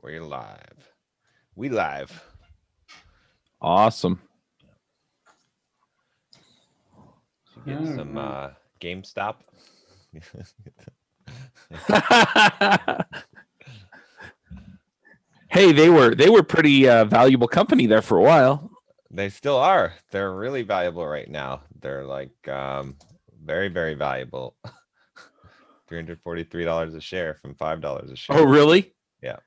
We're live. We live. Awesome. Should All get some right. GameStop. Hey, they were pretty valuable company there for a while. They still are. They're really valuable right now. They're like very, very valuable. $343 a share from $5 a Oh, share. really? Yeah.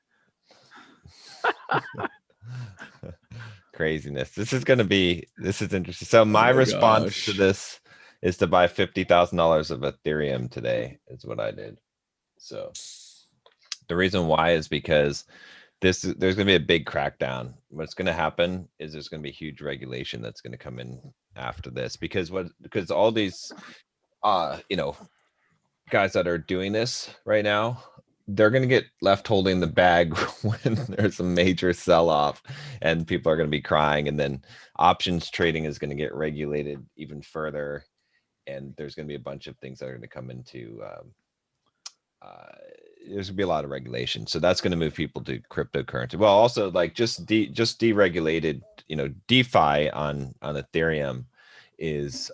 Craziness. This is interesting. So Oh my my response to gosh. this is to buy $50,000 of Ethereum today, is what I did. So the reason why is because there's going to be a big crackdown. What's going to happen is there's going to be huge regulation that's going to come in after this, because all these guys that are doing this right now, they're going to get left holding the bag when there's a major sell off and people are going to be crying, and then options trading is going to get regulated even further, and there's going to be a bunch of things that are going to come into uh, there's gonna be a lot of regulation, so that's going to move people to cryptocurrency. Well, also like just deregulated, DeFi on Ethereum is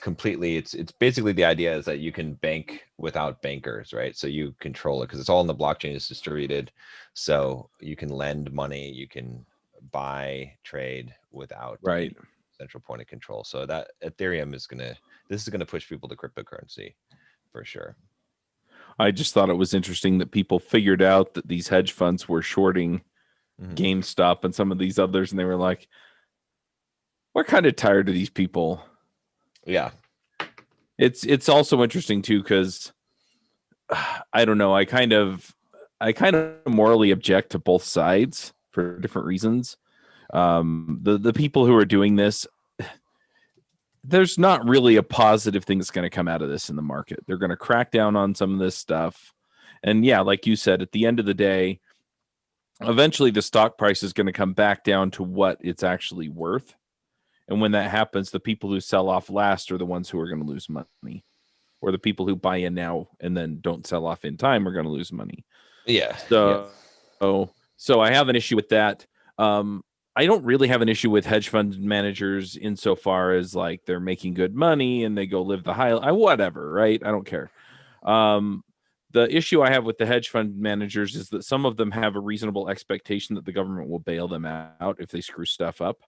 completely, it's basically, the idea is that you can bank without bankers, right? So you control it because it's all in the blockchain, it's distributed, so you can lend money, you can buy, trade without Right. any central point of control. So that Ethereum is gonna this is gonna push people to cryptocurrency for sure. I just thought it was interesting that people figured out that these hedge funds were shorting Mhm. GameStop and some of these others, and they were like, "We're kind of tired of these people." Yeah. It's also interesting too because I don't know. I kind of morally object to both sides for different reasons. The people who are doing this, there's not really a positive thing that's going to come out of this in the market. They're going to crack down on some of this stuff. And yeah, like you said, at the end of the day, eventually the stock price is going to come back down to what it's actually worth. And when that happens, the people who sell off last are the ones who are going to lose money. Or the people who buy in now and then don't sell off in time are going to lose money. Yeah. Yeah. So I have an issue with that. I don't really have an issue with hedge fund managers insofar as like they're making good money and they go live the high, whatever, right? I don't care. Um, the issue I have with the hedge fund managers is that some of them have a reasonable expectation that the government will bail them out if they screw stuff up,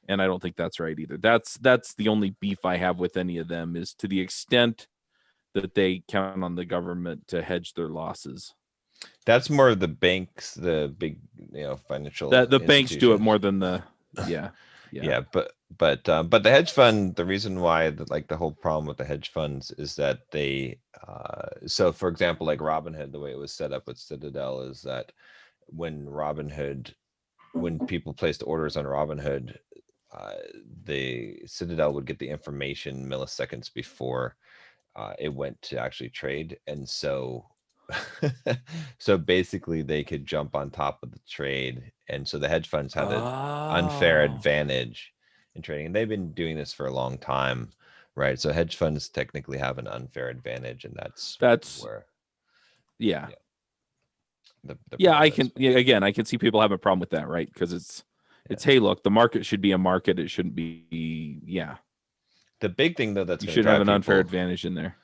and I don't think that's right either. That's the only beef I have with any of them, is to the extent that they count on the government to hedge their losses. That's more of the banks, the big, financial That the banks do it institutions. more than the yeah. Yeah. Yeah, but the hedge fund, the reason why the whole problem with the hedge funds is that they so for example, like Robinhood, the way it was set up with Citadel is that when Robinhood when people placed orders on Robinhood, uh, the Citadel would get the information milliseconds before it went to actually trade, and so basically they could jump on top of the trade, and so the hedge funds had an unfair Oh. advantage in trading, and they've been doing this for a long time, right? So hedge funds technically have an unfair advantage, and that's That's where, yeah. yeah, the Yeah, I problem can is. yeah, again, I can see people having a problem with that, right? Because it's Yeah. hey, look, the market should be a market. It shouldn't be yeah. The big thing though that's You going to shouldn't have drive an unfair people advantage in there.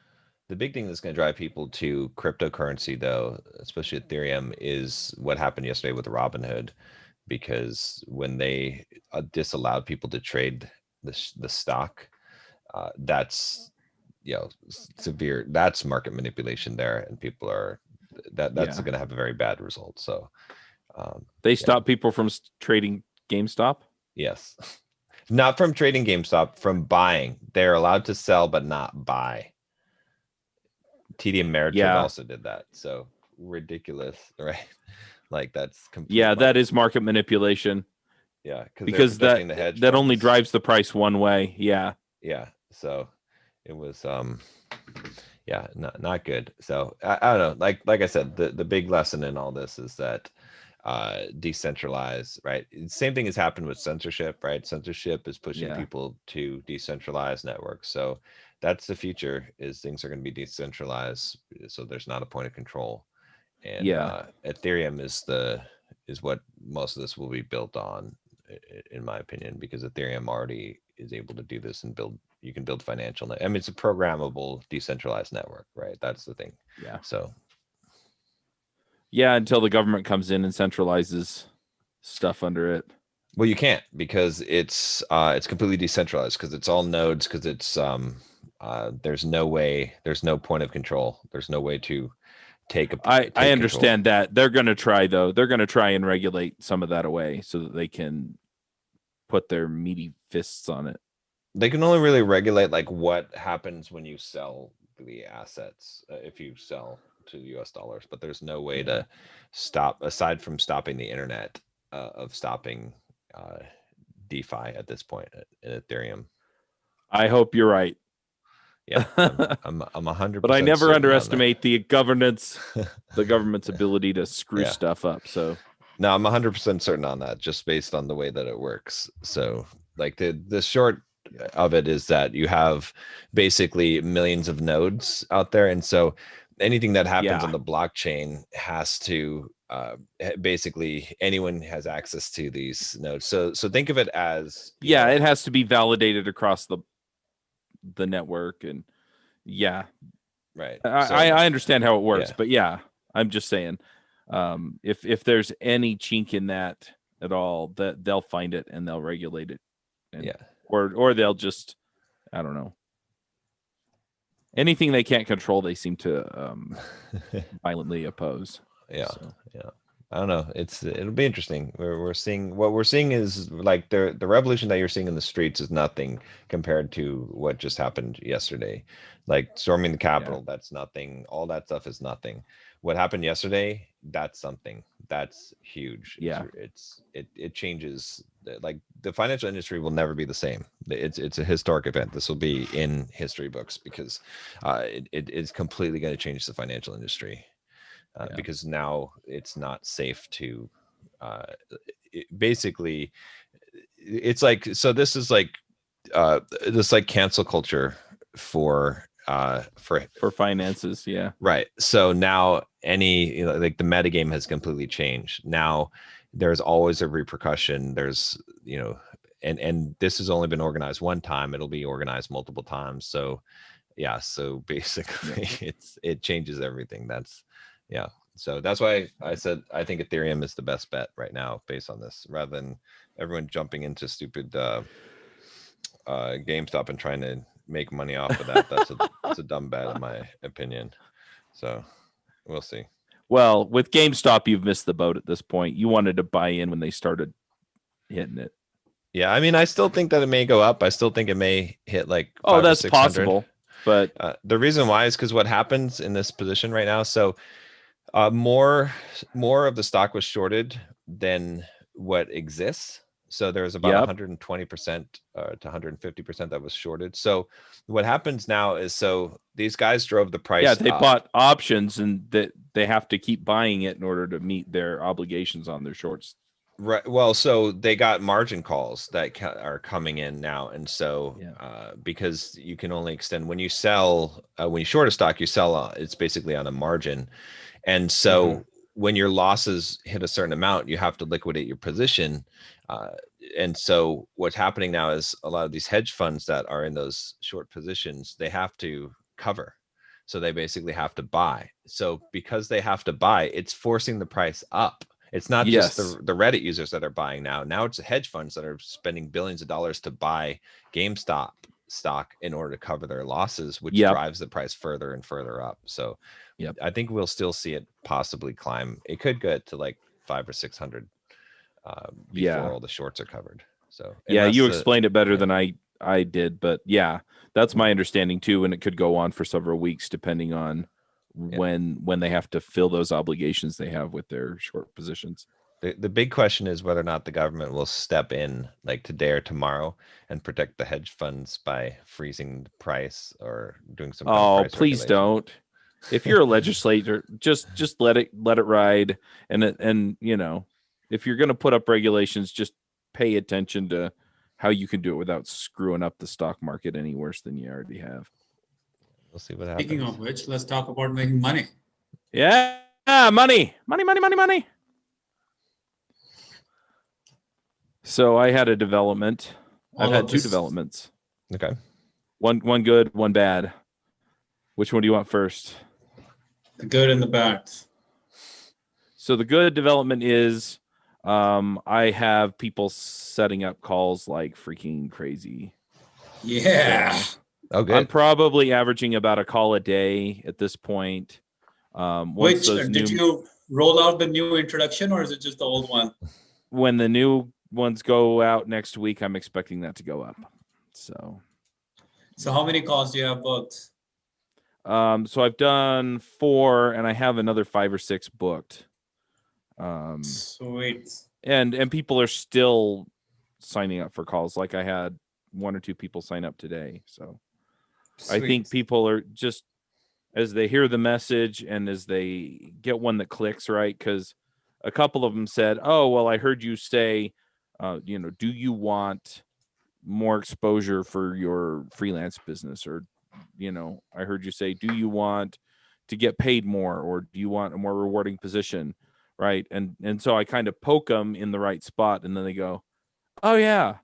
The big thing that's going to drive people to cryptocurrency, though, especially Ethereum, is what happened yesterday with Robinhood, because when they disallowed people to trade the stock, that's severe. That's market manipulation there, and people are that's Yeah. going to have a very bad result. So, They yeah, stop people from trading GameStop. yes, not from trading GameStop, from buying. They're allowed to sell but not buy. TD Ameritrade Yeah. also did that. So ridiculous, right? Like that's complete Yeah, that market. is market manipulation Yeah, because they're because protecting the hedge that only funds. drives the price one way. Yeah. Yeah, so it was yeah, not good. So I don't know. Like I said, the big lesson in all this is that decentralize, right? Same thing has happened with censorship, right? Censorship is pushing Yeah. people to decentralized networks. So that's the future, is things are going to be decentralized, so there's not a point of control. and Ethereum is what most of this will be built on, in my opinion, because Ethereum already is able to do this and build. You can build financial. I mean, it's a programmable, decentralized network, right? That's the thing. Yeah. So. Yeah, until the government comes in and centralizes stuff under it. Well, you can't, because it's completely decentralized, because it's all nodes, because it's there's no way, there's no point of control. There's no way to take I understand that. They're going to try, though. They're going to try and regulate some of that away so that they can put their meaty fists on it. They can only really regulate like what happens when you sell the assets, if you sell to US dollars, but there's no way to stop, aside from stopping the internet, of stopping DeFi at this point in Ethereum. I hope you're right. Yeah, I'm 100%. But I never underestimate the government's ability to screw stuff up. So no, I'm 100% certain on that, just based on the way that it works. So like the short of it is that you have basically millions of nodes out there, and so anything that happens on the blockchain has to basically anyone has access to these nodes. So think of it as it has to be validated across the network, and right. I understand how it works, but I'm just saying, if there's any chink in that at all, that they'll find it and they'll regulate it, and, or they'll just, I don't know, anything they can't control, they seem to violently oppose. I don't know. It'll be interesting. We're seeing is like the revolution that you're seeing in the streets is nothing compared to what just happened yesterday. Like storming the Capitol, that's nothing. All that stuff is nothing. What happened yesterday, that's something. That's huge. It changes. Like the financial industry will never be the same. It's a historic event. This will be in history books, because it is completely going to change the financial industry. Because now it's not safe to basically, it's like, so this is like this like cancel culture for finances. Right. So now any, like the metagame has completely changed. Now there's always a repercussion. There's, and this has only been organized one time. It'll be organized multiple times. So so basically it changes everything. So that's why I said I think Ethereum is the best bet right now based on this, rather than everyone jumping into stupid GameStop and trying to make money off of that. That's a dumb bet in my opinion. So we'll see. Well, with GameStop, you've missed the boat at this point. You wanted to buy in when they started hitting it. Yeah, I mean, I still think that it may go up. I still think it may hit like that's possible. But the reason why is because what happens in this position right now. So more of the stock was shorted than what exists. So there's about 120% to 150% that was shorted. So what happens now is, so these guys drove the price. They bought options, and that they have to keep buying it in order to meet their obligations on their shorts. Right. Well, so they got margin calls that are coming in now, and so because you can only extend when you sell, when you short a stock, you sell. It's basically on a margin, and so when your losses hit a certain amount, you have to liquidate your position. And so what's happening now is a lot of these hedge funds that are in those short positions, they have to cover. So they basically have to buy. So because they have to buy, it's forcing the price up. It's not just the Reddit users that are buying now. Now it's the hedge funds that are spending billions of dollars to buy GameStop stock in order to cover their losses, which drives the price further and further up. So I think we'll still see it possibly climb. It could get to like 500 or 600 before all the shorts are covered. So you explained it better than I did, but that's my understanding too. And it could go on for several weeks depending on when they have to fill those obligations they have with their short positions. The big question is whether or not the government will step in like today or tomorrow and protect the hedge funds by freezing the price or doing some. Please don't. If you're a legislator, just let it ride. And if you're going to put up regulations, just pay attention to how you can do it without screwing up the stock market any worse than you already have. We'll see what happens. Speaking of which, let's talk about making money. Yeah. money. So I had a development. I've had two developments. Okay. One good, one bad. Which one do you want first? The good and the bad. So the good development is I have people setting up calls like freaking crazy. Yeah. So Okay. I'm probably averaging about a call a day at this point. Did you roll out the new introduction, or is it just the old one? When the new ones go out next week, I'm expecting that to go up. So how many calls do you have booked? So I've done 4, and I have another 5 or 6 booked. Sweet. And people are still signing up for calls. Like I had 1 or 2 people sign up today. So Sweet. I think people are just, as they hear the message and as they get one that clicks, right? Because a couple of them said, "Oh, well, I heard you say, do you want more exposure for your freelance business?" Or, I heard you say, "Do you want to get paid more, or do you want a more rewarding position?" Right. And so I kind of poke them in the right spot, and then they go, "Oh yeah."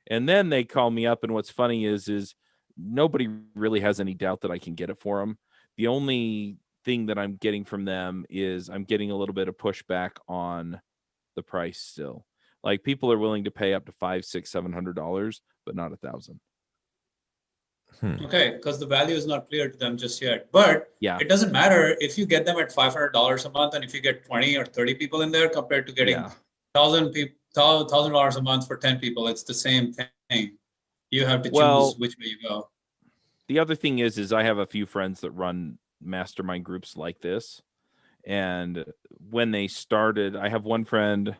And then they call me up, and what's funny is nobody really has any doubt that I can get it for them. The only thing that I'm getting from them is I'm getting a little bit of pushback on the price still. Like people are willing to pay up to $500, $600, $700, but not $1,000. Okay, because the value is not clear to them just yet. But yeah, it doesn't matter if you get them at $500 a month, and if you get 20 or 30 people in there compared to getting $1,000 a month for 10 people. It's the same thing. You have to choose which way you go. The other thing is I have a few friends that run mastermind groups like this. And when they started, I have one friend,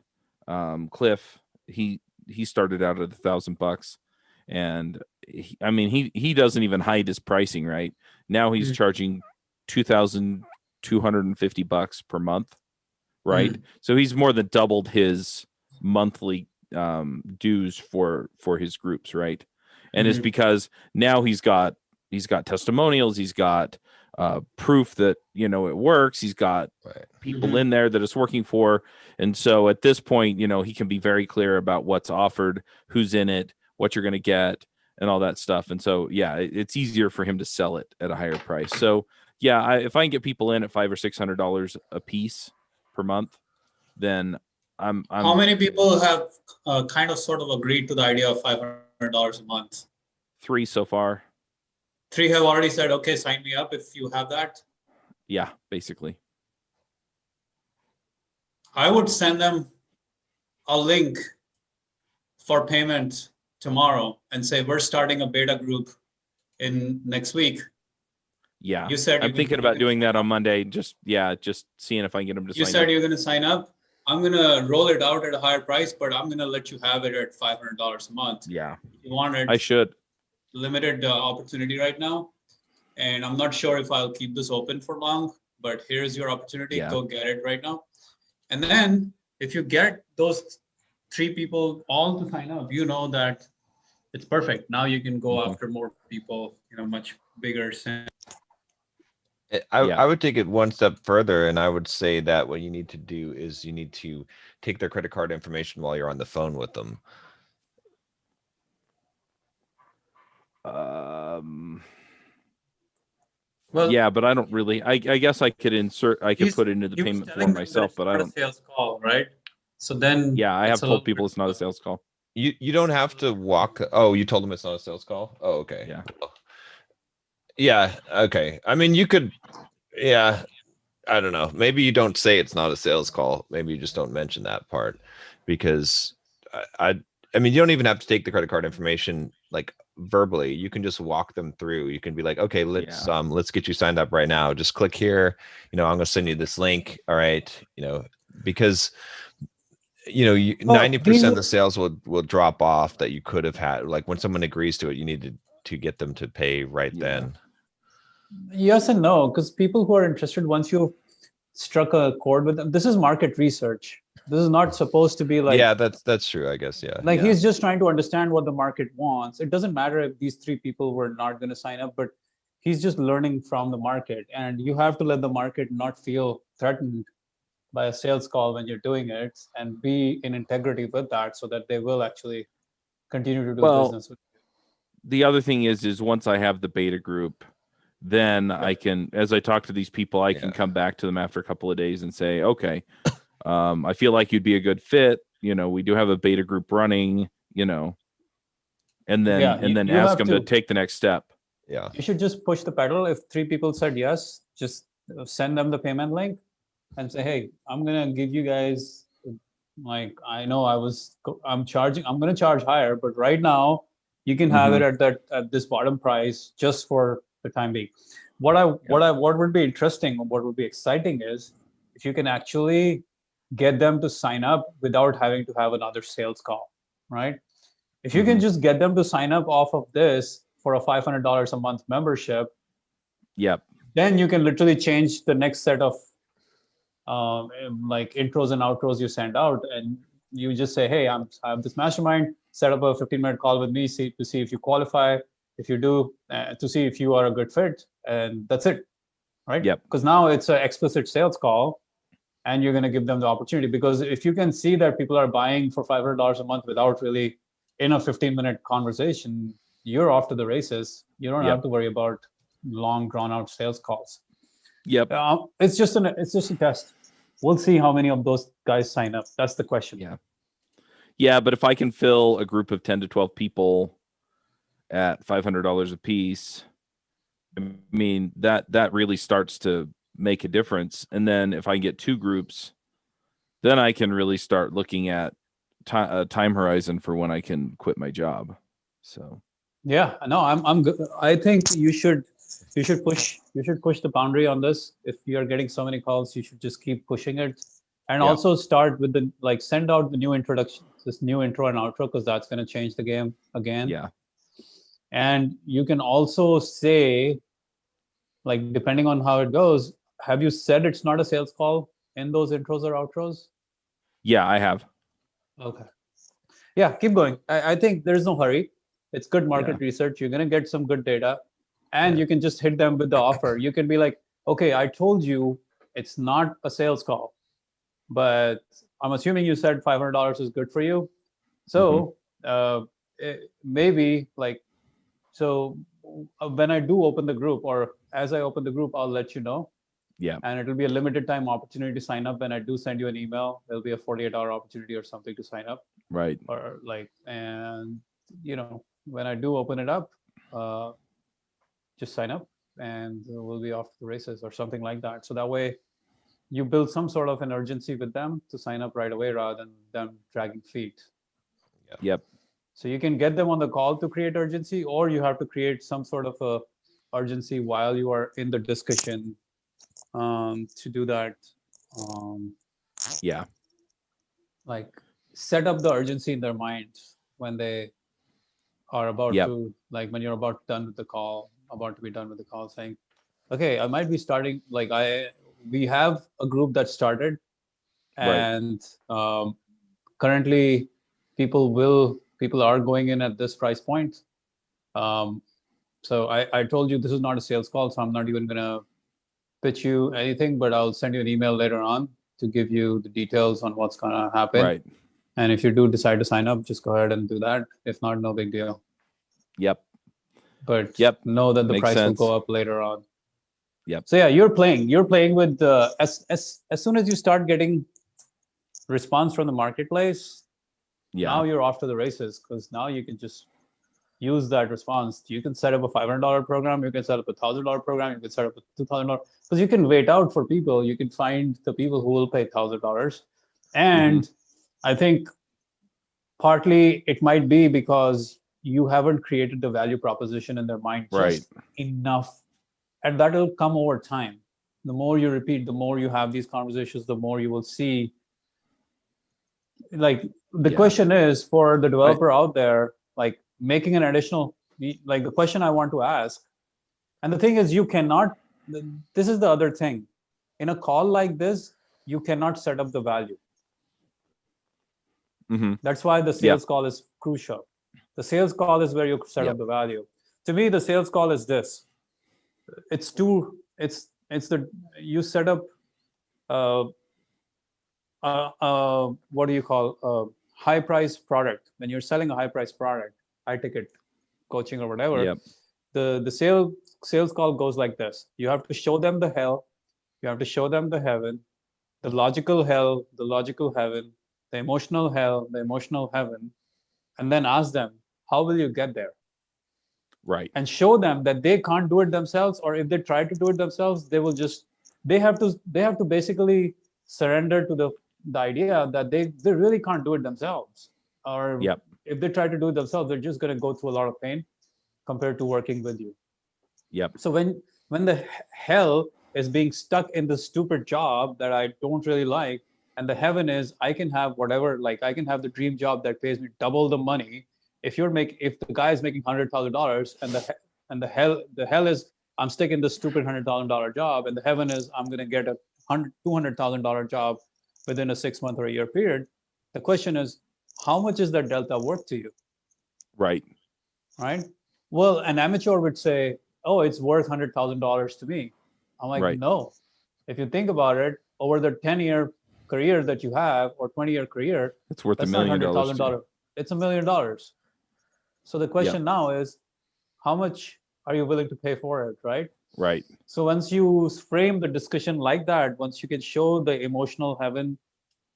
Cliff, he started out at $1,000, and he doesn't even hide his pricing. Right now he's charging $2,250 per month. Right. So he's more than doubled his monthly dues for his groups. Right. And it's because now he's got testimonials, he's got proof that it works, he's got people in there that it's working for, and so at this point he can be very clear about what's offered, who's in it, what you're going to get, and all that stuff. And so it's easier for him to sell it at a higher price. So if I can get people in at $500 or $600 a piece per month, then I'm How many people have kind of sort of agreed to the idea of $500 a month? 3 so far. 3 have already said, okay, sign me up if you have that. Yeah, basically. I would send them a link for payment tomorrow and say, we're starting a beta group in next week. Yeah, you said I'm thinking about doing that on Monday. Just seeing if I can get them to sign up. You said you're going to sign up. I'm going to roll it out at a higher price, but I'm going to let you have it at $500 a month. Yeah. If you want it. I should. Limited opportunity right now. And I'm not sure if I'll keep this open for long, but here's your opportunity. Go get it right now. And then if you get those 3 people all to sign up, that it's perfect. Now you can go after more people, much bigger sense. I would take it one step further, and I would say that what you need to do is you need to take their credit card information while you're on the phone with them. Well, yeah, but I don't really. I guess I could put it into the payment form myself, but I don't. A sales call, right? So then, I have told people it's not a sales call. You don't have to walk. Oh, you told them it's not a sales call. Oh, okay. Yeah. Yeah. Okay. I mean, you could. Yeah. I don't know. Maybe you don't say it's not a sales call. Maybe you just don't mention that part, because I mean, you don't even have to take the credit card information like verbally. You can just walk them through. You can be like, okay, let's get you signed up right now. Just click here. I'm going to send you this link. All right. Because 90% of the sales will drop off that you could have had. Like when someone agrees to it, you need to get them to pay right then. Yes and no, because people who are interested, once you've struck a chord with them, this is market research. This is not supposed to be like. Yeah, that's true, I guess. Yeah. Like he's just trying to understand what the market wants. It doesn't matter if these 3 people were not going to sign up, but he's just learning from the market, and you have to let the market not feel threatened by a sales call when you're doing it, and be in integrity with that so that they will actually continue to do business with you. The other thing is once I have the beta group, then I can, as I talk to these people, I can come back to them after a couple of days and say, okay, I feel like you'd be a good fit. We do have a beta group running, and then ask them to take the next step. Yeah. You should just push the pedal. If 3 people said yes, just send them the payment link and say, hey, I'm going to give you guys, like, I know I'm going to charge higher, but right now you can have it at this bottom price just for the time being. What would be interesting, what would be exciting is if you can actually get them to sign up without having to have another sales call, right? If you can just get them to sign up off of this for a $500 a month membership, then you can literally change the next set of like intros and outros you send out, and you just say, hey, I have this mastermind, set up a 15-minute call with me to see if you qualify. If you do, to see if you are a good fit, and that's it, right? Because now it's an explicit sales call, and you're going to give them the opportunity. Because if you can see that people are buying for $500 a month without really in a 15-minute conversation, you're off to the races. You don't have to worry about long, drawn-out sales calls. It's just a test. We'll see how many of those guys sign up. That's the question. But if I can fill a group of 10 to 12 people at $500 a piece, I mean, that really starts to make a difference. And then if I get 2 groups, then I can really start looking at time horizon for when I can quit my job. So I'm good. I think you should push the boundary on this. If you are getting so many calls, you should just keep pushing it, and also start with send out the new introduction, this new intro and outro, because that's going to change the game again. And you can also say, like, depending on how it goes, have you said it's not a sales call in those intros or outros? I have. Okay. Keep going. I think there's no hurry. It's good market research. You're going to get some good data, and you can just hit them with the offer. You can be like, okay, I told you it's not a sales call, but I'm assuming you said $500 is good for you. So maybe when I do open the group, or as I open the group, I'll let you know. And it'll be a limited time opportunity to sign up. When I do send you an email, there'll be a 48-hour opportunity or something to sign up. Right. Or when I do open it up, just sign up and we'll be off the races or something like that. So that way you build some sort of an urgency with them to sign up right away rather than them dragging feet. So you can get them on the call to create urgency, or you have to create some sort of a urgency while you are in the discussion to do that. Like set up the urgency in their mind when they are about to, like when you're about to be done with the call, saying, okay, I might be starting, we have a group that started, and currently people are going in at this price point. So I told you this is not a sales call, so I'm not even gonna pitch you anything, but I'll send you an email later on to give you the details on what's gonna happen. Right. And if you do decide to sign up, just go ahead and do that. If not, no big deal. But know that the price will go up later on. So you're playing with as soon as you start getting response from the marketplace, now you're off to the races, because now you can just use that response. You can set up a $500 program, you can set up a $1,000 program, you can set up a $2,000, because you can wait out for people. You can find the people who will pay $1,000. And I think partly it might be because you haven't created the value proposition in their mind just enough, and that will come over time. The more you repeat, the more you have these conversations, the more you will see. Like the question is for the developer out there, like making an additional, like the question I want to ask, and the thing is, you cannot, this is the other thing, in a call like this, you cannot set up the value. That's why the sales call is crucial. The sales call is where you set up the value. To me, the sales call is this. You set up uh, what do you call high price product? When you're selling a high price product, high ticket coaching or whatever, Yep. the sales call goes like this. You have to show them the hell, you have to show them the heaven, the logical hell, the logical heaven, the emotional hell, the emotional heaven, and then ask them, how will you get there? Right. And show them that they can't do it themselves, or if they try to do it themselves, they will just they have to basically surrender to the idea that they really can't do it themselves. Or Yep. if they try to do it themselves, they're just going to go through a lot of pain compared to working with you. Yep. So when the hell is being stuck in the stupid job that I don't really like, and the heaven is I can have whatever, like I can have the dream job that pays me double the money. If the guy is making $100,000, and the hell is I'm stuck in the stupid $100,000 job, and the heaven is I'm gonna get a $200,000 job within a 6 month or a year period. The question is, how much is that delta worth to you? Right. Right. Well, an amateur would say, oh, it's worth $100,000 to me. I'm like, Right. no. If you think about it, over the 10-year career that you have, or 20-year career, It's worth that's $1 not million. $100,000. It's $1 million. So the question now is, how much are you willing to pay for it, right? Right. So once you frame the discussion like that, once you can show the emotional heaven,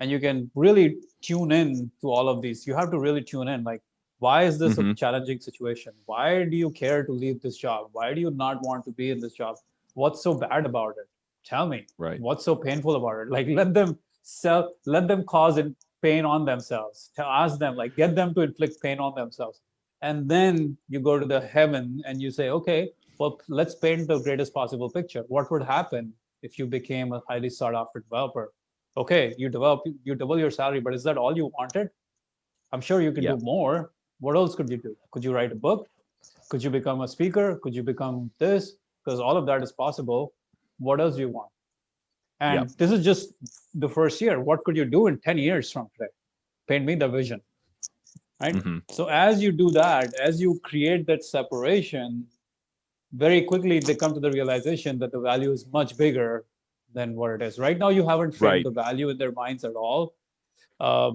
and you can really tune in to all of these, you have to really tune in. Like, why is this a challenging situation? Why do you care to leave this job? Why do you not want to be in this job? What's so bad about it? Tell me. Right. What's so painful about it? Like, let them cause pain on themselves. Ask them, like, get them to inflict pain on themselves. And then you go to the heaven and you say, okay, well, let's paint the greatest possible picture. What would happen if you became a highly sought after developer? Okay, you double your salary, but is that all you wanted? I'm sure you could do more. What else could you do? Could you write a book? Could you become a speaker? Could you become this? Because all of that is possible. What else do you want? And this is just the first year. What could you do in 10 years from today? Paint me the vision. Right? So as you do that, as you create that separation, very quickly they come to the realization that the value is much bigger than what it is. Right now, you haven't framed the value in their minds at all,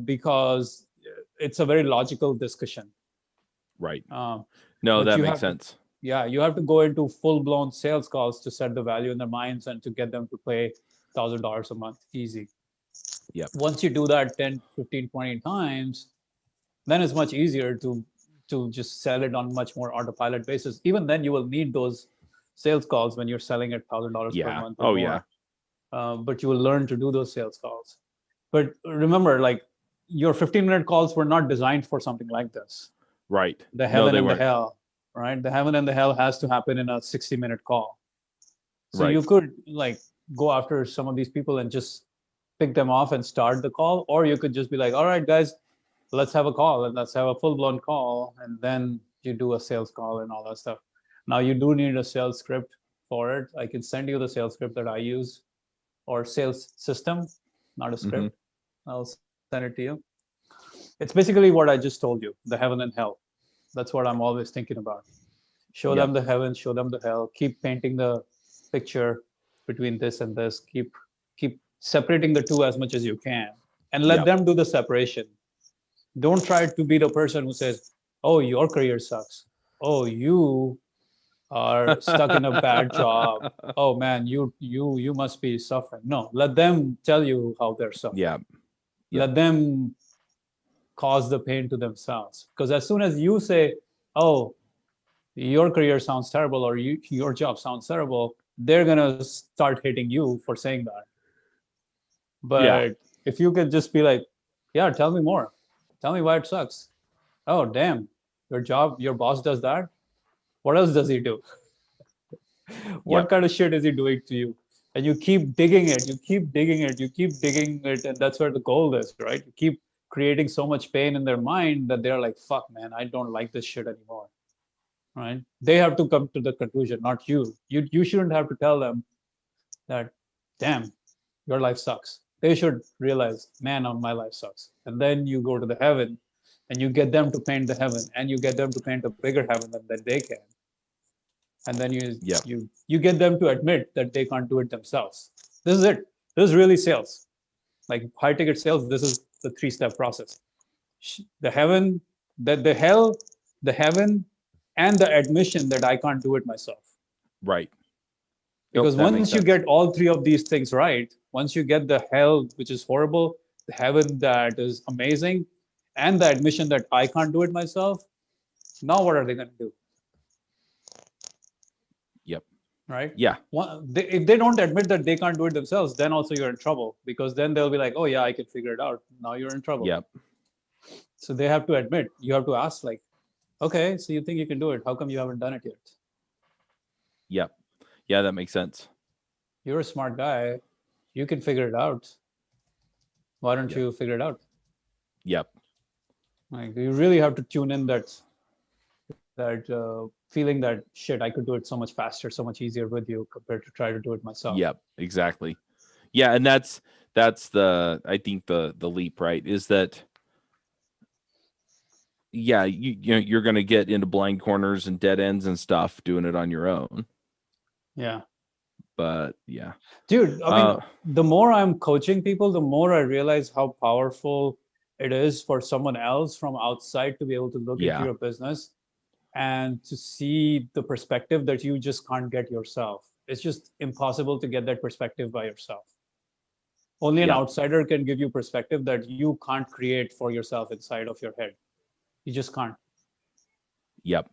because it's a very logical discussion. Right. No, that makes sense. You have to go into full-blown sales calls to set the value in their minds and to get them to pay $1,000 a month easy. Yep. Once you do that 10, 15, 20 times, then it's much easier to just sell it on much more autopilot basis. Even then, you will need those sales calls when you're selling at $1,000 per month. Oh, yeah. But you will learn to do those sales calls. But remember, like, your 15-minute calls were not designed for something like this. Right. The heaven and the hell, right? The heaven and the hell has to happen in a 60-minute call. So you could, like, go after some of these people and just pick them off and start the call, or you could just be like, all right, guys, let's have a call, and let's have a full-blown call, and then you do a sales call and all that stuff. Now, you do need a sales script for it. I can send you the sales script that I use, or sales system, not a script. I'll send it to you. It's basically what I just told you, the heaven and hell. That's what I'm always thinking about. Show them the heaven, show them the hell. Keep painting the picture between this and this. Keep separating the two as much as you can, and let them do the separation. Don't try to be the person who says, oh, your career sucks. Oh, you are stuck in a bad job. Oh man, you must be suffering. No, let them tell you how they're suffering. Let them cause the pain to themselves. Because as soon as you say, oh, your career sounds terrible, or your job sounds terrible, they're gonna start hating you for saying that. But if you could just be like, yeah, tell me more. Tell me why it sucks. Oh, damn, your boss does that? What else does he do? What kind of shit is he doing to you? And you keep digging it, and that's where the goal is, right? You keep creating so much pain in their mind that they're like, fuck, man, I don't like this shit anymore, right? They have to come to the conclusion, not you. You shouldn't have to tell them that, damn, your life sucks. They should realize, man, my life sucks. And then you go to the heaven, and you get them to paint the heaven, and you get them to paint a bigger heaven than they can. And then you get them to admit that they can't do it themselves. This is it. This is really sales, like high ticket sales. This is the 3-step process. The heaven, the hell, the heaven, and the admission that I can't do it myself. Right. Because once you get all 3 of these things right, once you get the hell, which is horrible, the heaven that is amazing, and the admission that I can't do it myself, now what are they going to do? Yep. Right? Yeah. If they don't admit that they can't do it themselves, then also you're in trouble, because then they'll be like, oh yeah, I can figure it out. Now you're in trouble. Yep. So they have to admit, you have to ask like, okay, so you think you can do it. How come you haven't done it yet? Yep. Yeah, that makes sense. You're a smart guy. You can figure it out. Why don't you figure it out? Yep. Like, you really have to tune in that feeling that shit, I could do it so much faster, so much easier with you compared to try to do it myself. Yep, exactly. Yeah, and that's the, I think the leap, right? Is that, yeah, you're going to get into blind corners and dead ends and stuff doing it on your own. Yeah. But yeah, dude, I mean, the more I'm coaching people, the more I realize how powerful it is for someone else from outside to be able to look into your business and to see the perspective that you just can't get yourself. It's just impossible to get that perspective by yourself. Only an outsider can give you perspective that you can't create for yourself inside of your head. You just can't. Yep.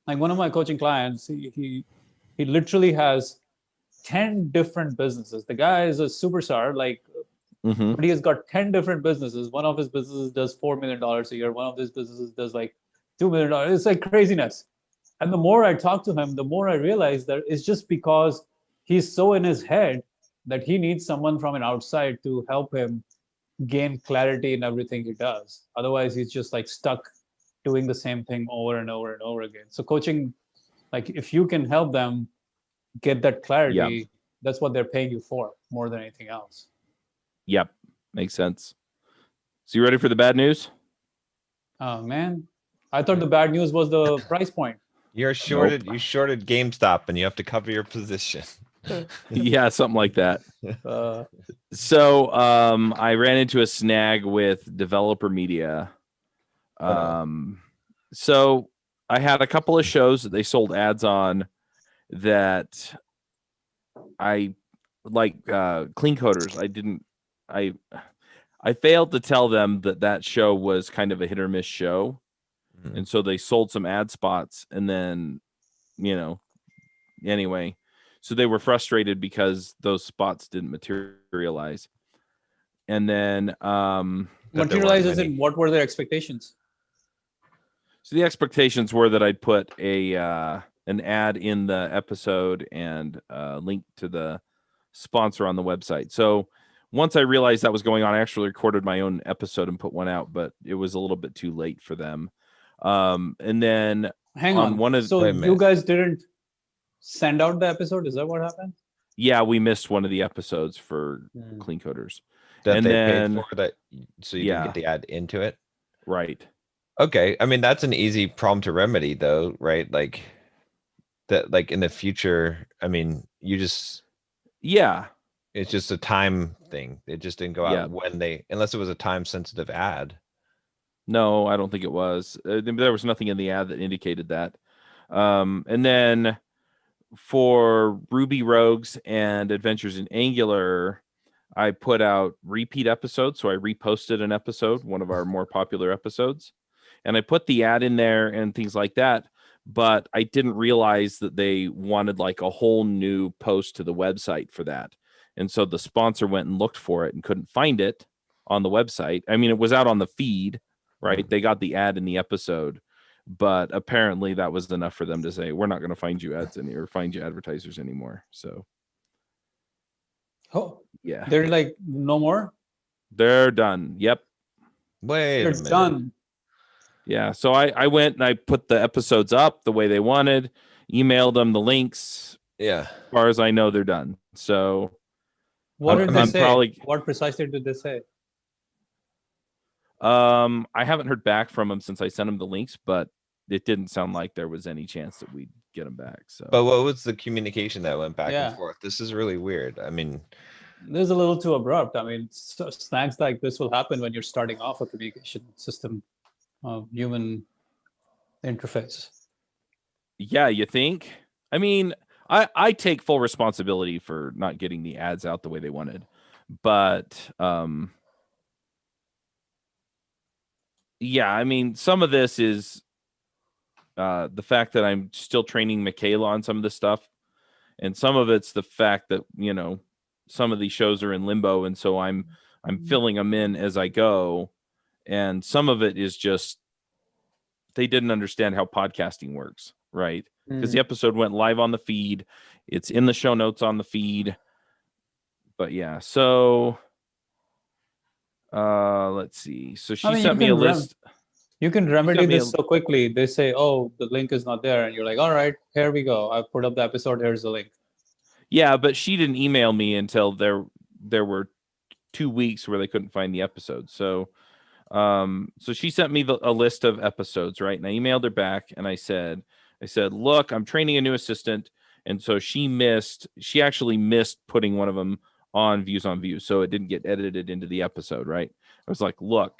Like one of my coaching clients, he literally has 10 different businesses. The guy is a superstar, like, but he has got 10 different businesses. One of his businesses does $4 million a year. One of his businesses does like $2 million. It's like craziness. And the more I talk to him, the more I realize that it's just because he's so in his head that he needs someone from an outside to help him gain clarity in everything he does. Otherwise, he's just like stuck doing the same thing over and over and over again. So coaching, like if you can help them get that clarity, that's what they're paying you for more than anything else. Yep. Makes sense. So you ready for the bad news? Oh man, I thought the bad news was the price point. You're shorted. Nope. You shorted GameStop and you have to cover your position. Yeah, something like that. So I ran into a snag with Developer Media. So I had a couple of shows that they sold ads on that I like, Clean Coders. I failed to tell them that show was kind of a hit or miss show. And so they sold some ad spots, and then, anyway, so they were frustrated because those spots didn't materialize. And then materialize as in what were their expectations? So the expectations were that I'd put an ad in the episode and link to the sponsor on the website. So once I realized that was going on, I actually recorded my own episode and put one out, but it was a little bit too late for them. And then hang on. You guys didn't send out the episode? Is that what happened? Yeah, we missed one of the episodes for Clean Coders. That they paid for that, so you didn't get the ad into it? Right. Okay. I mean, that's an easy problem to remedy though, right? Like that, like in the future, I mean, you just... Yeah. It's just a time thing. It just didn't go out when unless it was a time sensitive ad. No, I don't think it was. There was nothing in the ad that indicated that. And then for Ruby Rogues and Adventures in Angular, I put out repeat episodes. So I reposted an episode, one of our more popular episodes, and I put the ad in there and things like that. But I didn't realize that they wanted like a whole new post to the website for that. And so the sponsor went and looked for it and couldn't find it on the website. I mean, it was out on the feed, right? They got the ad in the episode, but apparently that was enough for them to say, we're not going to find you ads or find you advertisers anymore. So, yeah, they're like, no more. They're done. Yep. They're done. Yeah. So I went and I put the episodes up the way they wanted, emailed them the links. Yeah. As far as I know, they're done. So what did they say? What precisely did they say? I haven't heard back from them since I sent them the links, but it didn't sound like there was any chance that we'd get them back. So, but what was the communication that went back and forth? This is really weird. I mean, This is a little too abrupt. I mean, snags like this will happen when you're starting off a communication system, human interface. Yeah, you think? I mean, I take full responsibility for not getting the ads out the way they wanted, but yeah, I mean, some of this is the fact that I'm still training Michaela on some of this stuff, and some of it's the fact that some of these shows are in limbo, and so I'm filling them in as I go, and some of it is just they didn't understand how podcasting works, right? Because the episode went live on the feed, it's in the show notes on the feed, but yeah. So let's see. So she sent me a list. You can remedy this so quickly. They say, "Oh, the link is not there," and you're like, "All right, here we go. I've put up the episode. Here's the link." Yeah, but she didn't email me until there were 2 weeks where they couldn't find the episode. So so she sent me a list of episodes, right? And I emailed her back and I said, look, I'm training a new assistant. And so she actually missed putting one of them on Views on Views. So it didn't get edited into the episode, right? I was like, look,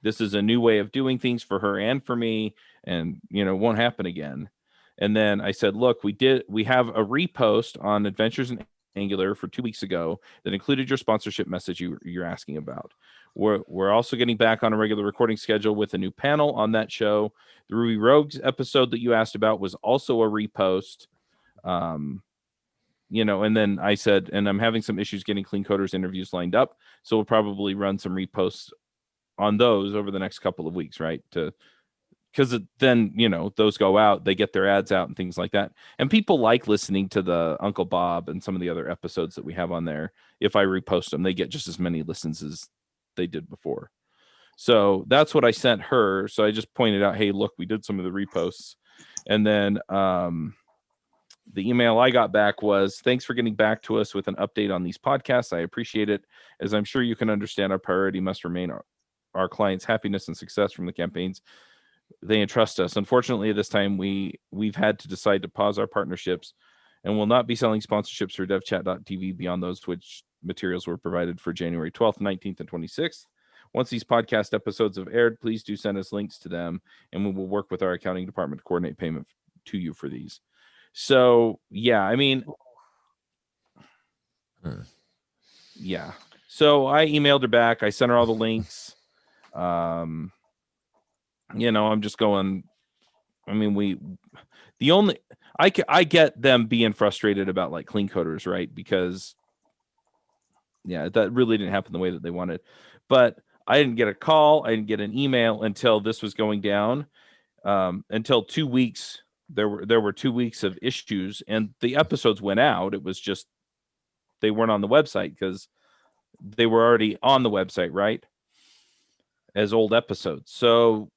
this is a new way of doing things for her and for me, and it won't happen again. And then I said, look, we have a repost on Adventures in Angular for 2 weeks ago that included your sponsorship message you're asking about. We're also getting back on a regular recording schedule with a new panel on that show. The Ruby Rogues episode that you asked about was also a repost. And then I said, and I'm having some issues getting Clean Coders interviews lined up, so we'll probably run some reposts on those over the next couple of weeks, right? Because then those go out, they get their ads out and things like that, and people like listening to the Uncle Bob and some of the other episodes that we have on there. If I repost them, they get just as many listens as they did before. So that's what I sent her. So I just pointed out, hey, look, we did some of the reposts. And then the email I got back was, thanks for getting back to us with an update on these podcasts. I appreciate it. As I'm sure you can understand, our priority must remain our clients' happiness and success from the campaigns they entrust us. Unfortunately, at this time, we've had to decide to pause our partnerships and will not be selling sponsorships for devchat.tv beyond those which materials were provided for January 12th, 19th, and 26th. Once these podcast episodes have aired, please do send us links to them, and we will work with our accounting department to coordinate payment to you for these. So, yeah, I mean, yeah. So I emailed her back. I sent her all the links. I'm just going, I mean, I get them being frustrated about like Clean Coders, right? Because that really didn't happen the way that they wanted. But I didn't get a call. I didn't get an email until this was going down. Until 2 weeks, there were 2 weeks of issues, and the episodes went out. It was just they weren't on the website because they were already on the website, right? As old episodes. So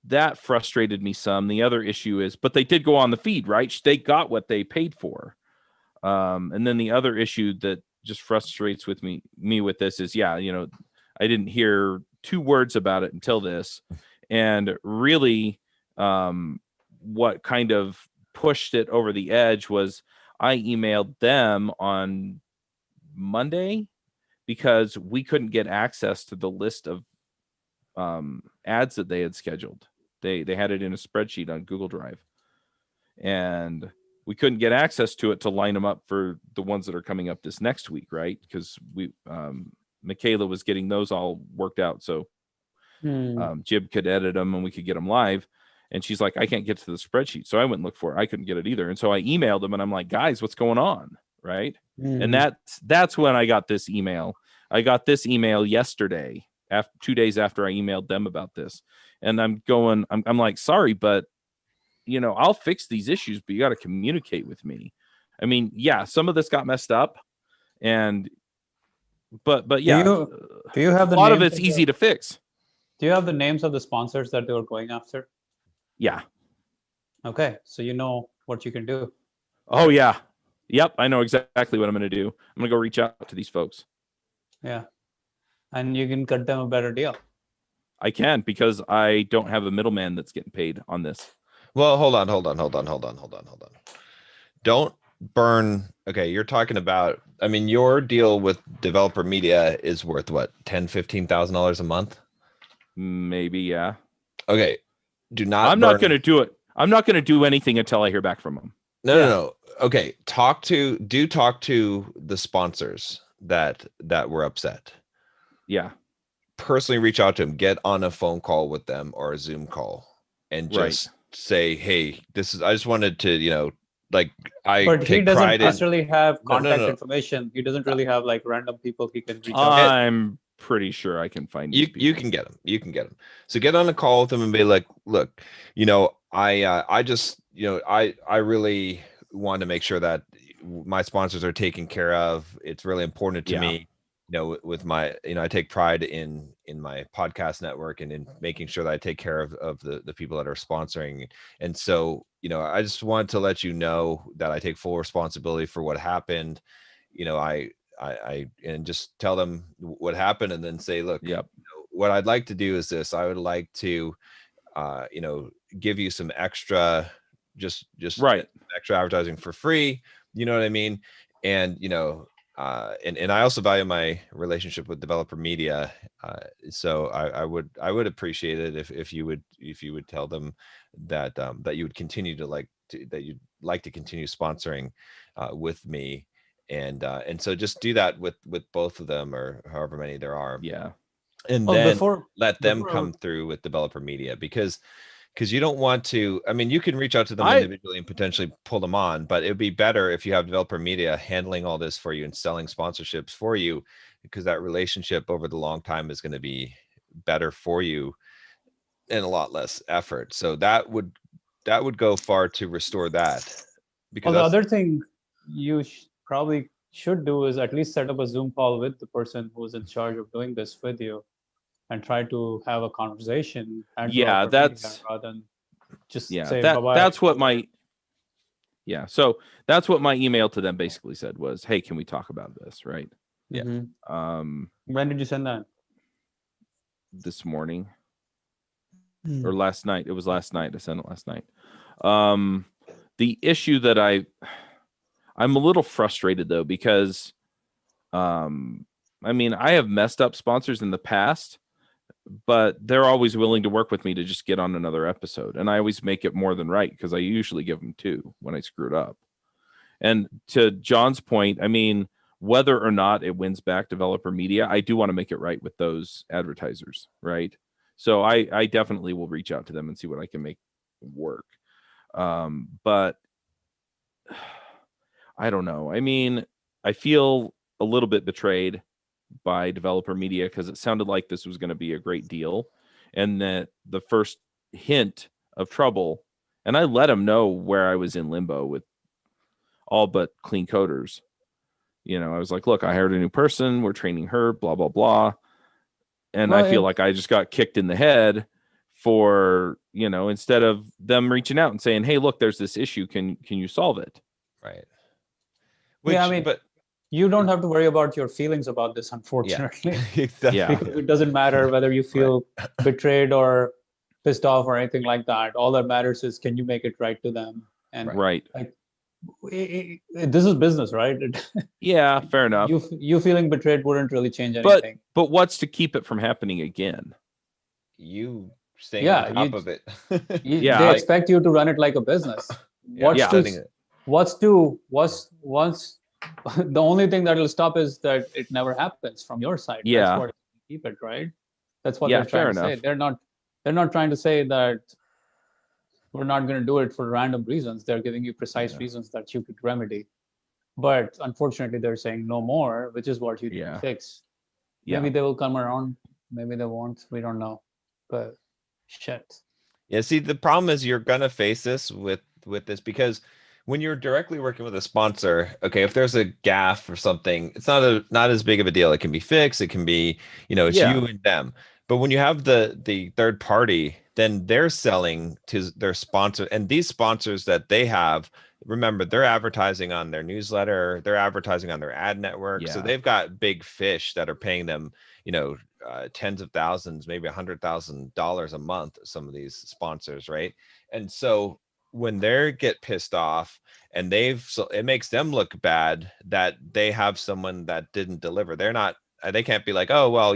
that frustrated me some. The other issue is, but they did go on the feed, right? They got what they paid for. And then the other issue that just frustrates me with this is, I didn't hear 2 words about it until this. And really, what kind of pushed it over the edge was I emailed them on Monday because we couldn't get access to the list of ads that they had scheduled. They had it in a spreadsheet on Google Drive, and we couldn't get access to it to line them up for the ones that are coming up this next week, right? Because Michaela was getting those all worked out, so Jib could edit them and we could get them live. And she's like, I can't get to the spreadsheet, so I went and looked for it. I couldn't get it either, and so I emailed them, and I'm like, guys, what's going on, right? And that's when I got this email. I got this email yesterday, 2 days after I emailed them about this, and I'm like, sorry, but I'll fix these issues, but you got to communicate with me. I mean, yeah, some of this got messed up, but yeah, do you have a lot of it's easy to fix. Do you have the names of the sponsors that they were going after? Yeah. Okay, so you know what you can do. Oh yeah, yep, I know exactly what I'm going to do. I'm going to go reach out to these folks. Yeah. And you can cut them a better deal. I can, because I don't have a middleman that's getting paid on this. Well, hold on. burn. Okay, you're talking about. I mean, your deal with developer media is worth what, $10,000-$15,000 a month? Maybe, yeah. Okay, do not. I'm not going to do it. I'm not going to do anything until I hear back from them. No. Okay, talk to the sponsors that were upset. Yeah. Personally reach out to them, get on a phone call with them or a Zoom call and just say, hey, I just wanted to, like, but he doesn't necessarily have contact information. He doesn't really have like random people he can reach out to. I'm pretty sure I can find you can get them. You can get them. So get on a call with them and be like, look, I just, I really want to make sure that my sponsors are taken care of. It's really important to me, with my, I take pride in my podcast network and in making sure that I take care of the people that are sponsoring. And so, I just wanted to let you know that I take full responsibility for what happened. I and just tell them what happened and then say, look, what I'd like to do is this. I would like to, give you some extra, just extra advertising for free. You know what I mean? And, and I also value my relationship with developer media. So I would appreciate it if you would tell them that, that you would continue that you'd like to continue sponsoring with me. And so just do that with both of them or however many there are. Yeah. And then let them come through with developer media because you don't want to. I mean, you can reach out to them individually and potentially pull them on, but it would be better if you have developer media handling all this for you and selling sponsorships for you, because that relationship over the long time is going to be better for you and a lot less effort. So that would go far to restore that. Because the other thing you probably should do is at least set up a Zoom call with the person who's in charge of doing this with you and try to have a conversation. Yeah, that's rather than just say bye-bye. That's what so that's what my email to them basically said was, hey, can we talk about this? Right. Yeah. When did you send that? This morning or last night. It was last night. I sent it last night. The issue that I'm a little frustrated though, because I mean, I have messed up sponsors in the past, but they're always willing to work with me to just get on another episode. And I always make it more than right because I usually give them 2 when I screwed up. And to John's point, I mean, whether or not it wins back developer media, I do want to make it right with those advertisers, right? So I definitely will reach out to them and see what I can make work. But I don't know. I mean, I feel a little bit betrayed by developer media because it sounded like this was going to be a great deal, and that the first hint of trouble, and I let them know where I was in limbo with all but clean coders. I was like, look, I hired a new person, we're training her, blah blah blah, and I feel like I just got kicked in the head for, instead of them reaching out and saying, hey, look, there's this issue, can you solve it? Right. But you don't have to worry about your feelings about this, unfortunately. Exactly. Because it doesn't matter whether you feel betrayed or pissed off or anything like that. All that matters is, can you make it right to them? And this is business, right? Yeah, fair enough. You feeling betrayed wouldn't really change anything. But what's to keep it from happening again? You staying on top of it. They expect you to run it like a business. The only thing that will stop is that it never happens from your side. Yeah. That's what keep it, right? That's what they're trying to say. They're not trying to say that we're not going to do it for random reasons. They're giving you precise reasons that you could remedy. But unfortunately, they're saying no more, which is what you need to fix. Maybe they will come around. Maybe they won't. We don't know. But shit. Yeah, see, the problem is you're going to face this with this because when you're directly working with a sponsor, okay, if there's a gaffe or something, it's not as big of a deal. It can be fixed. It can be, it's you and them. But when you have the third party, then they're selling to their sponsor, and these sponsors that they have, remember, they're advertising on their newsletter, they're advertising on their ad network. So they've got big fish that are paying them, tens of thousands, maybe $100,000 a month, some of these sponsors, right? And so when they get pissed off and it makes them look bad that they have someone that didn't deliver. They can't be like, oh, well,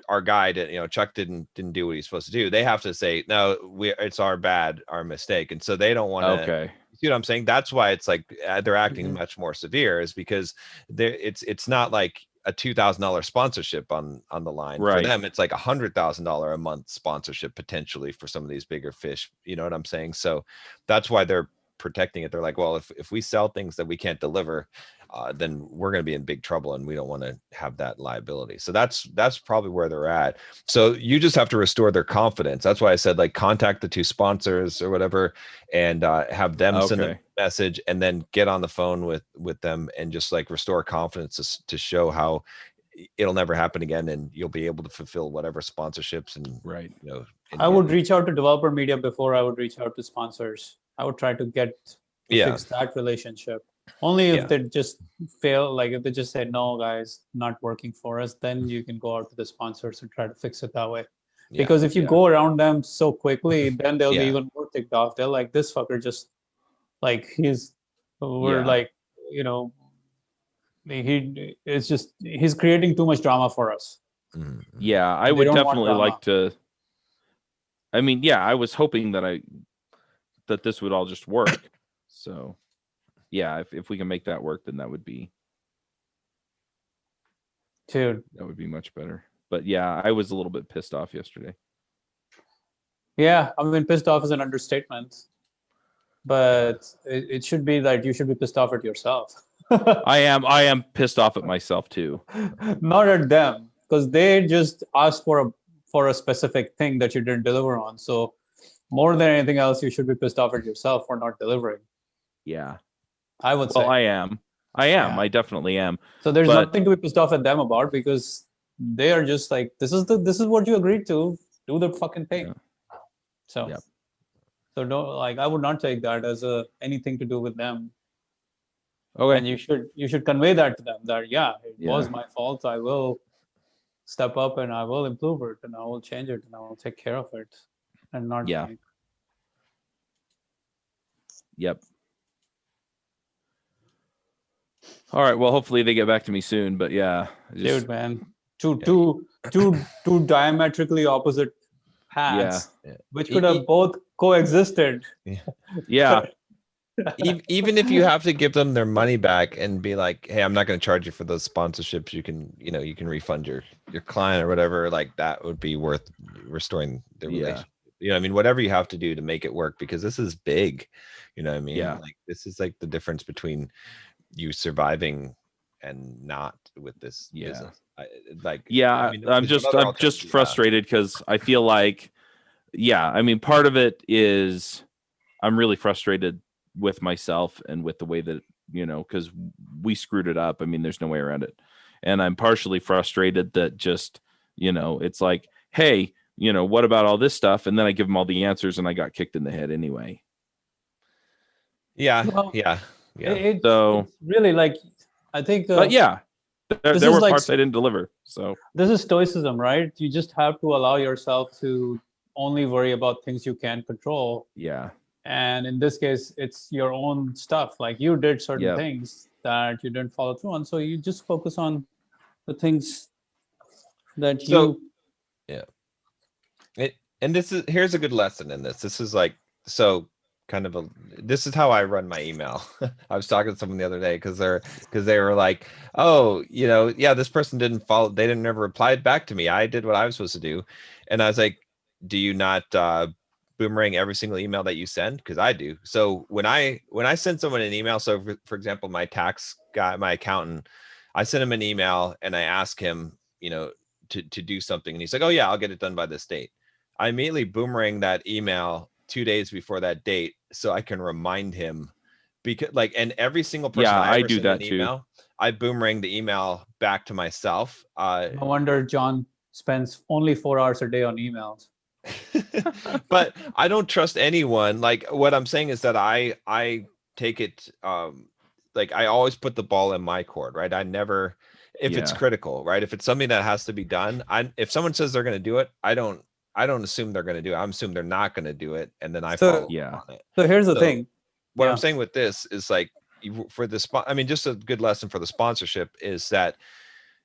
our guy did, Chuck didn't do what he's supposed to do. They have to say, no, it's our mistake. And so they don't want to, Okay. you know what I'm saying? That's why it's like they're acting much more severe, is because it's not like a $2,000 sponsorship on the line. Right. For them, it's like $100,000 a month sponsorship potentially for some of these bigger fish. You know what I'm saying? So that's why they're protecting it. They're like, well, if we sell things that we can't deliver, then we're going to be in big trouble, and we don't want to have that liability. So that's probably where they're at. So you just have to restore their confidence. That's why I said, like, contact the 2 sponsors or whatever, and have them send a message, and then get on the phone with them and just like restore confidence to show how it'll never happen again, and you'll be able to fulfill whatever sponsorships and I would reach out to developer media before I would reach out to sponsors. I would try to fix that relationship. Only if they just fail, like if they just say, no, guys, not working for us, then you can go out to the sponsors and try to fix it that way. Because if you go around them so quickly, then they'll be even more ticked off. They're like, this fucker just like he's creating too much drama for us. Yeah, I would definitely like to. I mean, I was hoping that this would all just work. So yeah, if we can make that work, then that would be much better. But yeah, I was a little bit pissed off yesterday. Yeah, I mean, pissed off is an understatement, but it should be that you should be pissed off at yourself. I am pissed off at myself too. Not at them, because they just asked for a specific thing that you didn't deliver on. So more than anything else, you should be pissed off at yourself for not delivering. Yeah. I would say. Well, I am. Yeah. I definitely am. So there's nothing to be pissed off at them about, because they are just like, this is what you agreed to. Do the fucking thing. Yeah. So, so don't, like, I would not take that as anything to do with them. Okay. And you should convey that to them that it was my fault. I will step up and I will improve it and I will change it and I will take care of it, and not. Yep. All right. Well, hopefully they get back to me soon. But dude, man, two diametrically opposite paths, which could have both coexisted. Yeah. Even if you have to give them their money back and be like, hey, I'm not going to charge you for those sponsorships, you can refund your client or whatever, like that would be worth restoring the relationship. I mean, whatever you have to do to make it work, because this is big. You know what I mean? Yeah. Like, this is like the difference between you surviving and not with this business. I'm just frustrated because I feel like, I mean, part of it is I'm really frustrated with myself and with the way that, because we screwed it up. I mean, there's no way around it. And I'm partially frustrated that just, it's like, hey, what about all this stuff? And then I give them all the answers and I got kicked in the head anyway. Yeah. It's really like, I think. But there were parts I didn't deliver. So this is stoicism, right? You just have to allow yourself to only worry about things you can control. Yeah. And in this case, it's your own stuff. Like, you did certain things that you didn't follow through on. So you just focus on the things that you. Yeah. And here's a good lesson in this. This is like, this is how I run my email. I was talking to someone the other day because they were like, oh, this person didn't follow. They didn't never replied back to me. I did what I was supposed to do. And I was like, do you not boomerang every single email that you send? Because I do. So when I send someone an email, so for example, my tax guy, my accountant, I send him an email and I ask him, to do something, and he's like, oh yeah, I'll get it done by this date. I immediately boomerang that email 2 days before that date so I can remind him, because and every single person I do that too. I boomerang the email back to myself. No wonder John spends only 4 hours a day on emails. But I don't trust anyone. Like, what I'm saying is that I take it, like, I always put the ball in my court, right? I never, if it's critical, right? If it's something that has to be done, if someone says they're going to do it, I don't I don't assume they're going to do it. I'm assuming they're not going to do it, and then I follow on it. So here's the thing. What I'm saying with this is like for the spot. I mean, just a good lesson for the sponsorship is that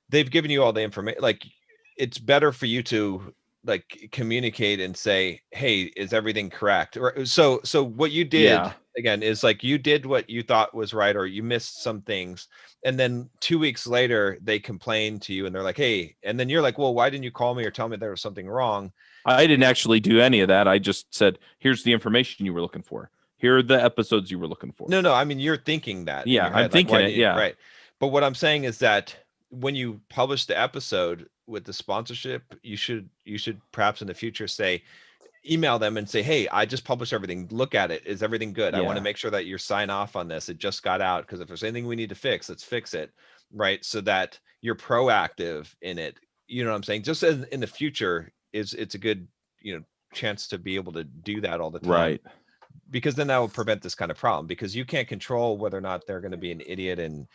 they've given you all the information. Like, it's better for you to like communicate and say, hey, is everything correct? Or so what you did again is like you did what you thought was right, or you missed some things, and then 2 weeks later they complain to you and they're like, hey, and then you're like, well, why didn't you call me or tell me there was something wrong? I didn't actually do any of that. I just said, here's the information you were looking for. Here are the episodes you were looking for. No, I mean, you're thinking that. Yeah, I'm thinking it. Yeah. Right. But what I'm saying is that when you publish the episode with the sponsorship, you should perhaps in the future say, email them and say, hey, I just published everything. Look at it. Is everything good? I want to make sure that you're sign off on this. It just got out. Because if there's anything we need to fix, let's fix it. Right. So that you're proactive in it. You know what I'm saying? Just as in the future it's a good, chance to be able to do that all the time. Right. Because then that will prevent this kind of problem, because you can't control whether or not they're going to be an idiot and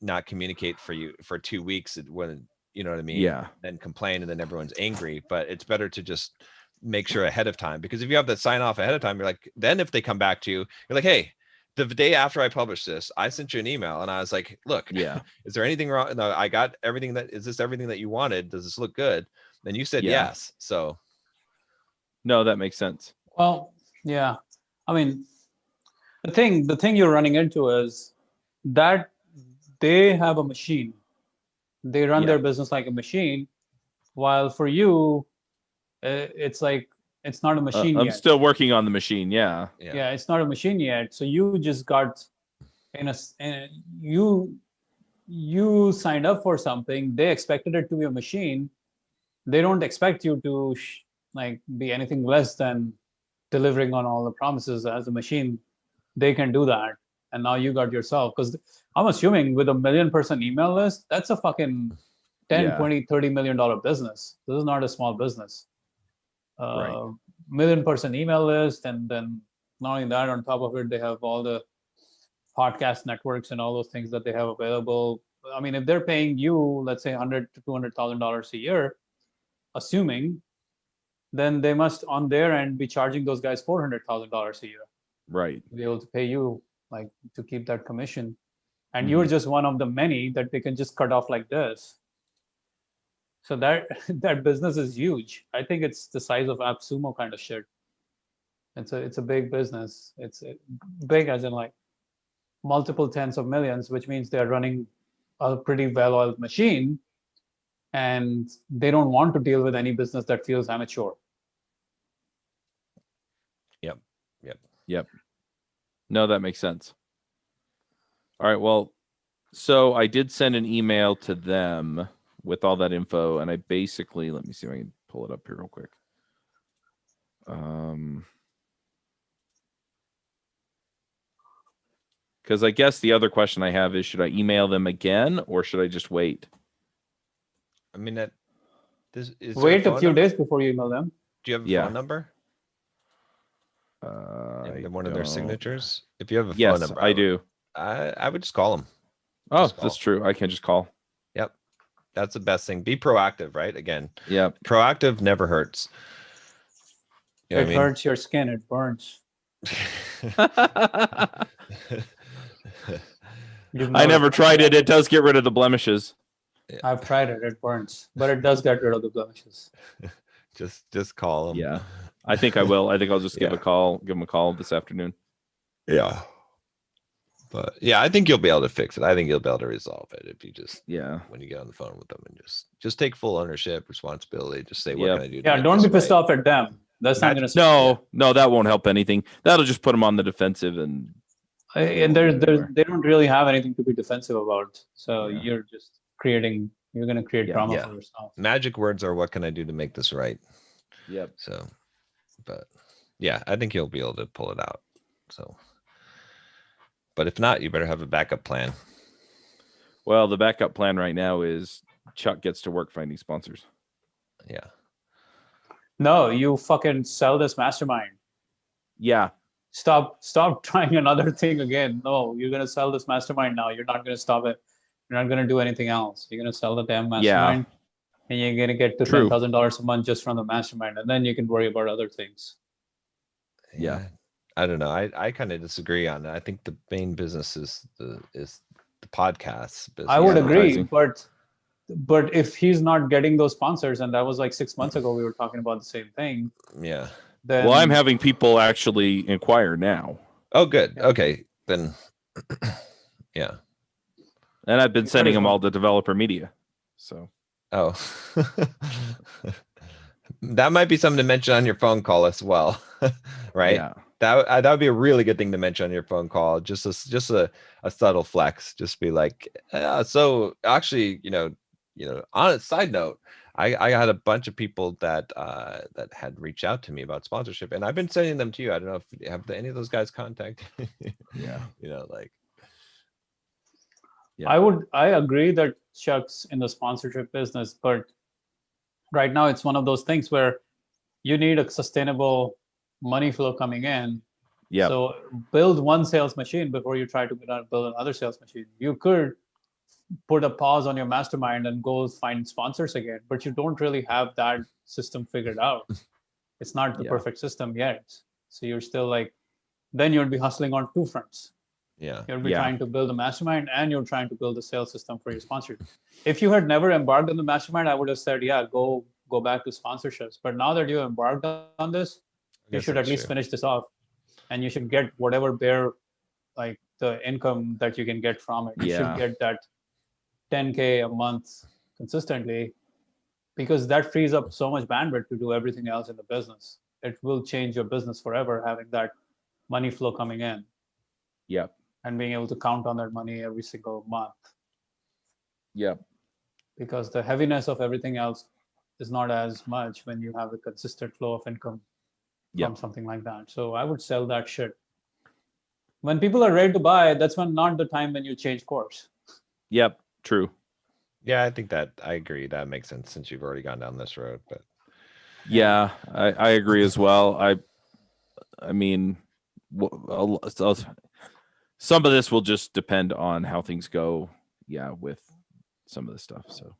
not communicate for you for 2 weeks when, you know what I mean? Yeah. Then complain and then everyone's angry. But it's better to just make sure ahead of time, because if you have that sign off ahead of time, you're like, then if they come back to you, you're like, hey, the day after I published this, I sent you an email and I was like, look, is there anything wrong? No, I got everything is this everything that you wanted? Does this look good? Then you said yes. So. No, that makes sense. Well, yeah. I mean, the thing you're running into is that they have a machine. They run their business like a machine, while for you, it's like it's not a machine I'm yet. still working on the machine. Yeah, it's not a machine yet. So you just got you signed up for something. They expected it to be a machine. They don't expect you to be anything less than delivering on all the promises as a machine. They can do that, and now you got yourself, because I'm assuming with a 1 million person email list, that's a fucking 10 20 $30 million business. This is not a small business. Right. 1 million person email list, and then not only that, on top of it, they have all the podcast networks and all those things that they have available. I mean, if they're paying you, let's say $100,000 to $200,000 a year, assuming, then they must on their end be charging those guys $400,000 a year, right, to be able to pay you to keep that commission. And you're just one of the many that they can just cut off like this. So that business is huge. I think it's the size of AppSumo kind of shit. It's a big business. It's big as in multiple tens of millions, which means they're running a pretty well-oiled machine, and they don't want to deal with any business that feels amateur. Yep. No, that makes sense. All right. Well, so I did send an email to them with all that info, and I basically, let me see if I can pull it up here real quick. Because I guess the other question I have is, should I email them again or should I just wait? I mean, wait a few days before you email them. Do you have a phone number? One of their signatures. If you have a phone number, I do. I would just call them. Oh, that's true. I can just call. Yep, that's the best thing. Be proactive, right? Again, proactive never hurts. It hurts your skin. It burns. I never tried it. It does get rid of the blemishes. I've tried it. It burns, but it does get rid of the blemishes. Just call them. Yeah, I think I will. I think I'll just give them a call this afternoon. Yeah. But yeah, I think you'll be able to fix it. I think you'll be able to resolve it if you just when you get on the phone with them and just take full ownership, responsibility. Just say, what can I do? Yeah, don't be pissed off at them. That's not going to. No, that won't help anything. That'll just put them on the defensive, and they don't really have anything to be defensive about. So you're just creating. You're going to create drama for yourself. Magic words are, what can I do to make this right? Yep. So, but yeah, I think you'll be able to pull it out. So. But if not, you better have a backup plan. Well, the backup plan right now is Chuck gets to work finding sponsors. Yeah. No, you fucking sell this mastermind. Yeah. Stop trying another thing again. No, you're going to sell this mastermind now. You're not going to stop it. You're not going to do anything else. You're going to sell the damn mastermind. and you're going to get to $10,000 a month just from the mastermind, and then you can worry about other things. Yeah. I don't know. I kind of disagree on it. I think the main business is the podcast business. I would agree, but if he's not getting those sponsors, and that was like 6 months ago, we were talking about the same thing. Yeah. Then, well, I'm having people actually inquire now. Oh, good. Okay, then. Yeah. And I've been sending them all the developer media. So. Oh. That might be something to mention on your phone call as well, right? Yeah. That would be a really good thing to mention on your phone call. Just a subtle flex. Just be like, so actually, on a side note, I had a bunch of people that had reached out to me about sponsorship, and I've been sending them to you. I don't know if have any of those guys contacted. Yeah. Yeah. I agree that Chuck's in the sponsorship business, but right now it's one of those things where you need a sustainable money flow coming in. Yeah. So build one sales machine before you try to build another sales machine. You could put a pause on your mastermind and go find sponsors again, but you don't really have that system figured out. It's not the perfect system yet. So you're still then you'd be hustling on two fronts. Yeah. You'll be trying to build a mastermind and you're trying to build a sales system for your sponsors. If you had never embarked on the mastermind, I would have said, go back to sponsorships. But now that you embarked on this, you should at least finish this off, and you should get whatever the income that you can get from it. You should get that 10K a month consistently, because that frees up so much bandwidth to do everything else in the business. It will change your business forever, having that money flow coming in. Yep. And being able to count on that money every single month. Yep. Because the heaviness of everything else is not as much when you have a consistent flow of income from something like that. So I would sell that shit. When people are ready to buy, that's not the time when you change course. Yep. True. Yeah, I think that I agree. That makes sense since you've already gone down this road. But yeah, I agree as well. I mean, some of this will just depend on how things go. Yeah, with some of the stuff. So.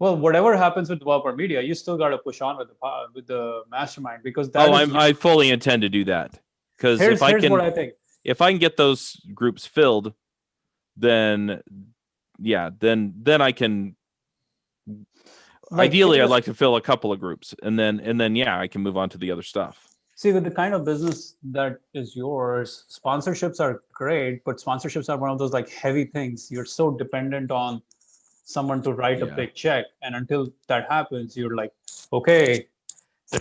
Well, whatever happens with developer media, you still got to push on with the mastermind, because that. I fully intend to do that, because here's what I think. If I can get those groups filled, then I can. Ideally, I'd like to fill a couple of groups, and then I can move on to the other stuff. See, with the kind of business that is yours, sponsorships are great, but sponsorships are one of those heavy things. You're so dependent on someone to write a big check, and until that happens, you're like, okay, a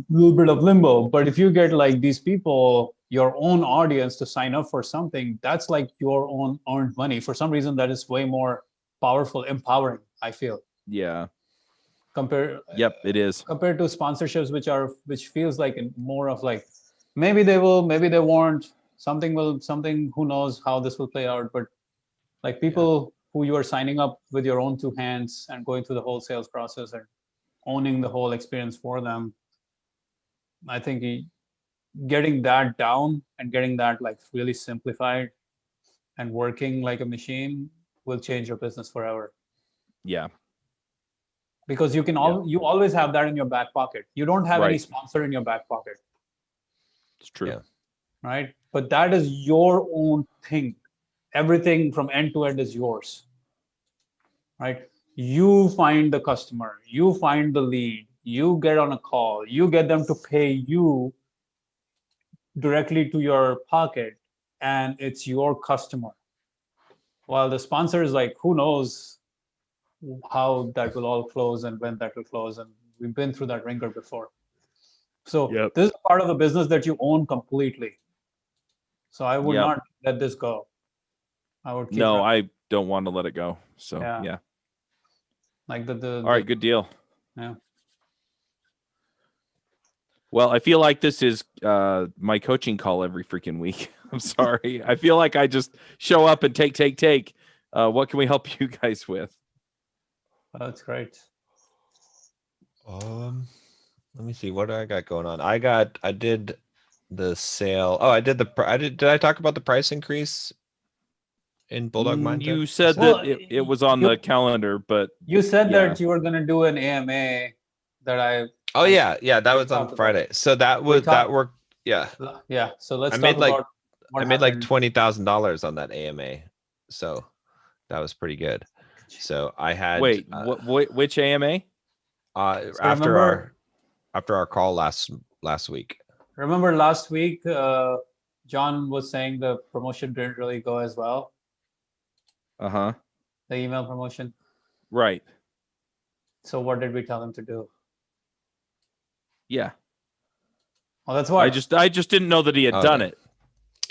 little bit of limbo. But if you get these people, your own audience, to sign up for something, that's your own earned money. For some reason, that is way more powerful, empowering, I feel. Yeah. It is compared to sponsorships, which feels more of maybe they will, maybe they won't, something, who knows how this will play out. But people who you are signing up with your own two hands and going through the whole sales process and owning the whole experience for them, I think getting that down and getting that really simplified and working like a machine will change your business forever. Yeah. Because you always have that in your back pocket. You don't have any sponsor in your back pocket. It's true. Yeah. Right? But that is your own thing. Everything from end to end is yours. Right? You find the customer, you find the lead, you get on a call, you get them to pay you directly to your pocket, and it's your customer. While the sponsor is who knows how that will all close and when that will close, and we've been through that ringer before. So this is part of the business that you own completely. So I would not let this go. I would keep I don't want to let it go. So yeah. All right, good deal. Yeah. Well, I feel like this is my coaching call every freaking week. I'm sorry. I feel like I just show up and take. What can we help you guys with? That's great. Let me see. What do I got going on? I did the sale. Oh, did I talk about the price increase in Bulldog Mindset? You said Well, that it was on the calendar, but you said yeah. that you were going to do an AMA that I. Oh yeah, that was on Friday. So that worked. Yeah. Yeah. So let's I talk made like about what I made like happened. $20,000 on that AMA. So that was pretty good. So I had which AMA? After our call last week. Remember last week, John was saying the promotion didn't really go as well. The email promotion. Right. So what did we tell him to do? Yeah. Well, that's why. I just didn't know that he had done it.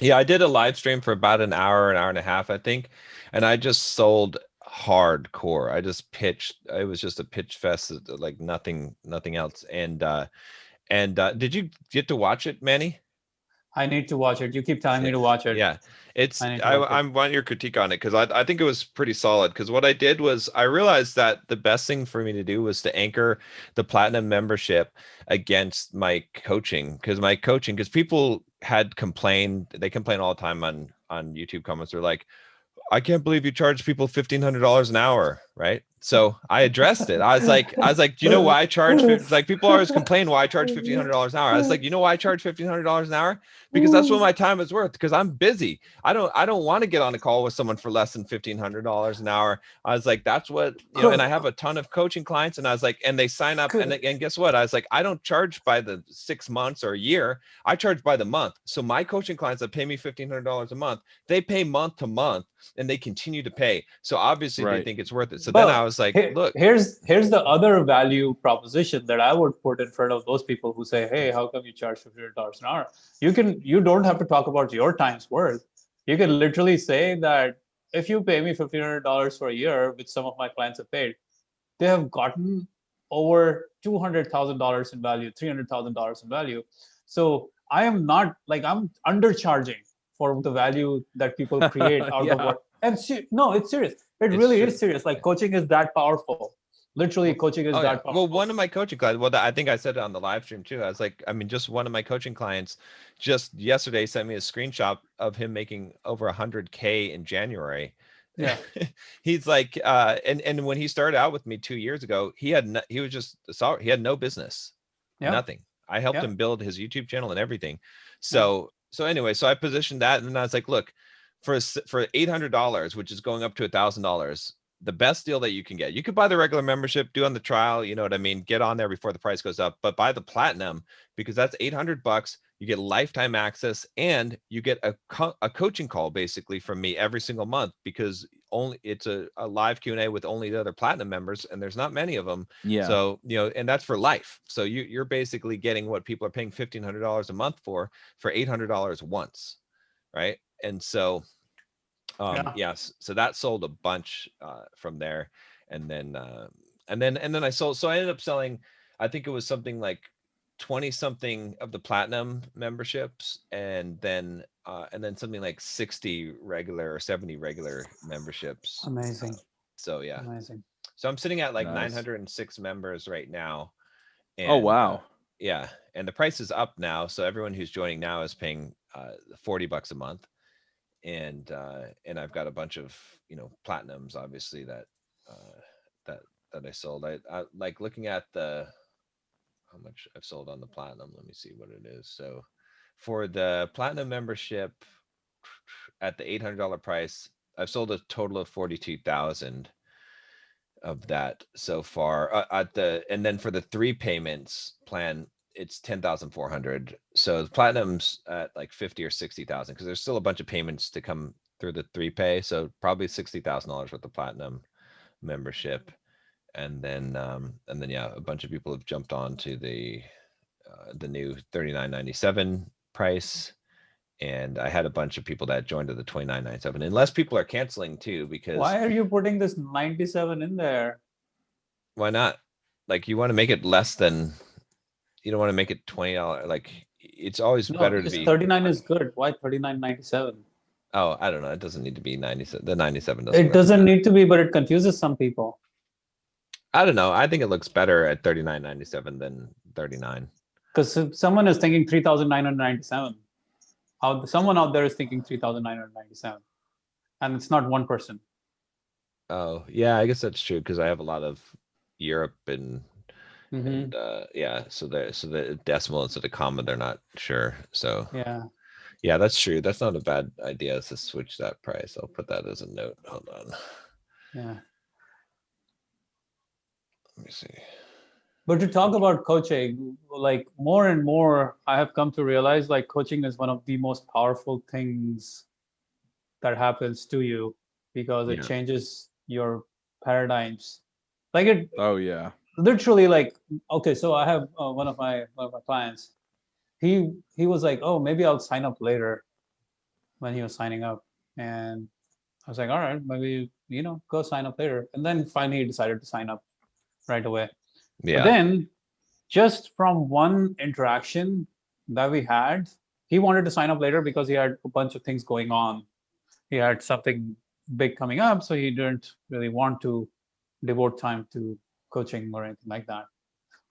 Yeah, I did a live stream for about an hour and a half, I think, and I just sold hardcore. I just pitched. It was just a pitch fest, like nothing else. And did you get to watch it, Manny? I need to watch it. You keep telling me to watch it. Yeah, I want your critique on it because I think it was pretty solid. Because what I did was I realized that the best thing for me to do was to anchor the platinum membership against my coaching. Because people had complained. They complain all the time on YouTube comments. They're like, I can't believe you charge people $1,500 an hour, right? So I addressed it. I was like, do you know why I charge? Like people always complain why I charge $1,500 an hour. I was like, you know why I charge $1,500 an hour? Because that's what my time is worth. Because I'm busy. I don't want to get on a call with someone for less than $1,500 an hour. I was like, that's what And I have a ton of coaching clients, and I was like, and they sign up, and guess what? I was like, I don't charge by the 6 months or a year. I charge by the month. So my coaching clients that pay me $1,500 a month, they pay month to month, and they continue to pay. So obviously they think it's worth it. So then I was like, look, here's the other value proposition that I would put in front of those people who say, hey, how come you charge $1,500 an hour? You don't have to talk about your time's worth. You can literally say that if you pay me $1,500 for a year, which some of my clients have paid, they have gotten over $200,000 in value, $300,000 in value. So I am not like I'm undercharging for the value that people create out of what. And no, it's serious. It really is serious. Like coaching is that powerful. Literally, coaching is that powerful. Well, one of my coaching clients, I think I said it on the live stream too. I was like, just one of my coaching clients just yesterday sent me a screenshot of him making over 100K in January. Yeah. He's like, and when he started out with me 2 years ago, he had no business, nothing. I helped him build his YouTube channel and everything. So anyway, so I positioned that, and then I was like, look, for $800, which is going up to $1,000, the best deal that you can get. You could buy the regular membership, do on the trial, you know what I mean? Get on there before the price goes up, but buy the platinum because that's $800. You get lifetime access, and you get a coaching call basically from me every single month because it's a live Q&A with only the other platinum members, and there's not many of them. Yeah. So, and that's for life. So you're basically getting what people are paying $1,500 a month for $800 once. Right. And so, yes, so that sold a bunch from there. And then I sold, so I ended up selling, I think it was something like 20 something of the platinum memberships, and then something like 60 regular or 70 regular memberships. Amazing. So yeah. Amazing. So I'm sitting at like 906 members right now. And, oh, wow. Yeah. And the price is up now. So everyone who's joining now is paying $40 a month. And I've got a bunch of, platinums, obviously that I sold. I like looking at how much I've sold on the platinum. Let me see what it is. So for the platinum membership at the $800 price, I've sold a total of 42,000 of that so far. And then for the 3 payments plan, it's 10,400. So the platinum's at like 50 or 60,000 because there's still a bunch of payments to come through the 3 pay. So probably $60,000 worth of platinum membership. And then a bunch of people have jumped on to the new $39.97 price. And I had a bunch of people that joined to the $29.97. Unless people are canceling too, because why are you putting this 97 in there? Why not? Like you want to make it less than. You don't want to make it $20. Like it's always better to be 39 is good. Why 39.97? Oh, I don't know. It doesn't need to be 97. The 97 doesn't. It doesn't need to be, but it confuses some people. I don't know. I think it looks better at 39.97 than 39. Because if someone is thinking 3,997, someone out there is thinking 3,997, and it's not one person. Oh, yeah, I guess that's true because I have a lot of Europe and yeah, so the decimal instead of comma, they're not sure. So yeah, that's true. That's not a bad idea to switch that price. I'll put that as a note. Hold on. Yeah. Let me see. But to talk about coaching, like more and more, I have come to realize like coaching is one of the most powerful things that happens to you because it changes your paradigms. Like it. Oh yeah. Literally, like, okay, so I have one of my clients. He was like, oh, maybe I'll sign up later when he was signing up, and I was like, all right, maybe go sign up later. And then finally he decided to sign up right away. Yeah. But then just from one interaction that we had, he wanted to sign up later because he had a bunch of things going on. He had something big coming up, so he didn't really want to devote time to coaching or anything like that.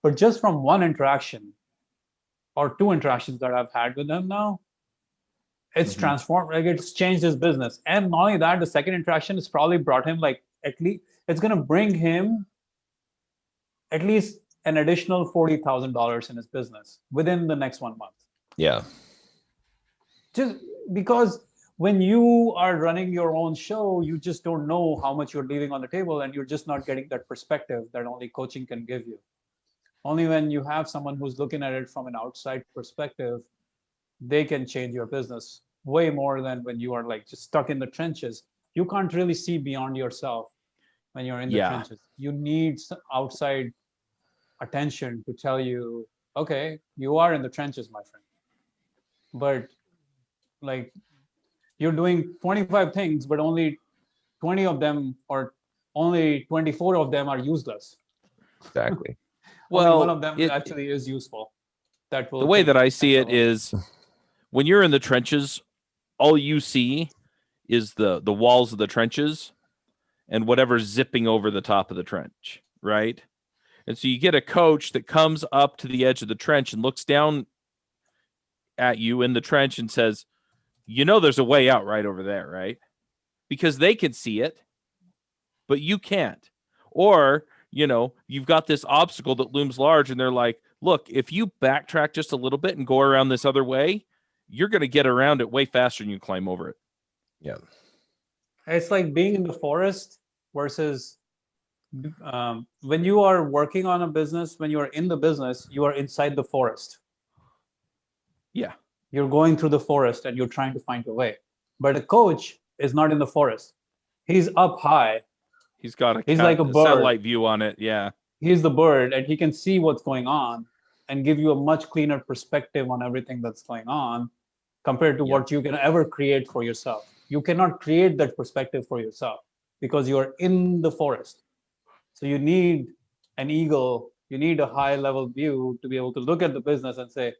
But just from one interaction or two interactions that I've had with him now, it's transformed, like it's changed his business. And not only that, the second interaction has probably brought him like at least it's going to bring him at least an additional $40,000 in his business within the next 1 month. Yeah. Just because when you are running your own show, you just don't know how much you're leaving on the table, and you're just not getting that perspective that only coaching can give you. Only when you have someone who's looking at it from an outside perspective, they can change your business way more than when you are like just stuck in the trenches. You can't really see beyond yourself when you're in the trenches. You need some outside attention to tell you, okay, you are in the trenches, my friend. But like you're doing 25 things, but only 20 of them or only 24 of them are useless. Exactly. Well, one of them actually is useful. That will the way that I see it is when you're in the trenches, all you see is the walls of the trenches and whatever's zipping over the top of the trench, right? And so you get a coach that comes up to the edge of the trench and looks down at you in the trench and says, there's a way out right over there, right? Because they can see it, but you can't. Or, you've got this obstacle that looms large and they're like, look, if you backtrack just a little bit and go around this other way, you're going to get around it way faster than you climb over it. Yeah. It's like being in the forest versus when you are working on a business, when you are in the business, you are inside the forest. Yeah. You're going through the forest and you're trying to find your way. But a coach is not in the forest. He's up high. He's got like a bird. Satellite view on it. Yeah. He's the bird and he can see what's going on and give you a much cleaner perspective on everything that's going on compared to what you can ever create for yourself. You cannot create that perspective for yourself because you're in the forest. So you need an eagle, you need a high level view to be able to look at the business and say,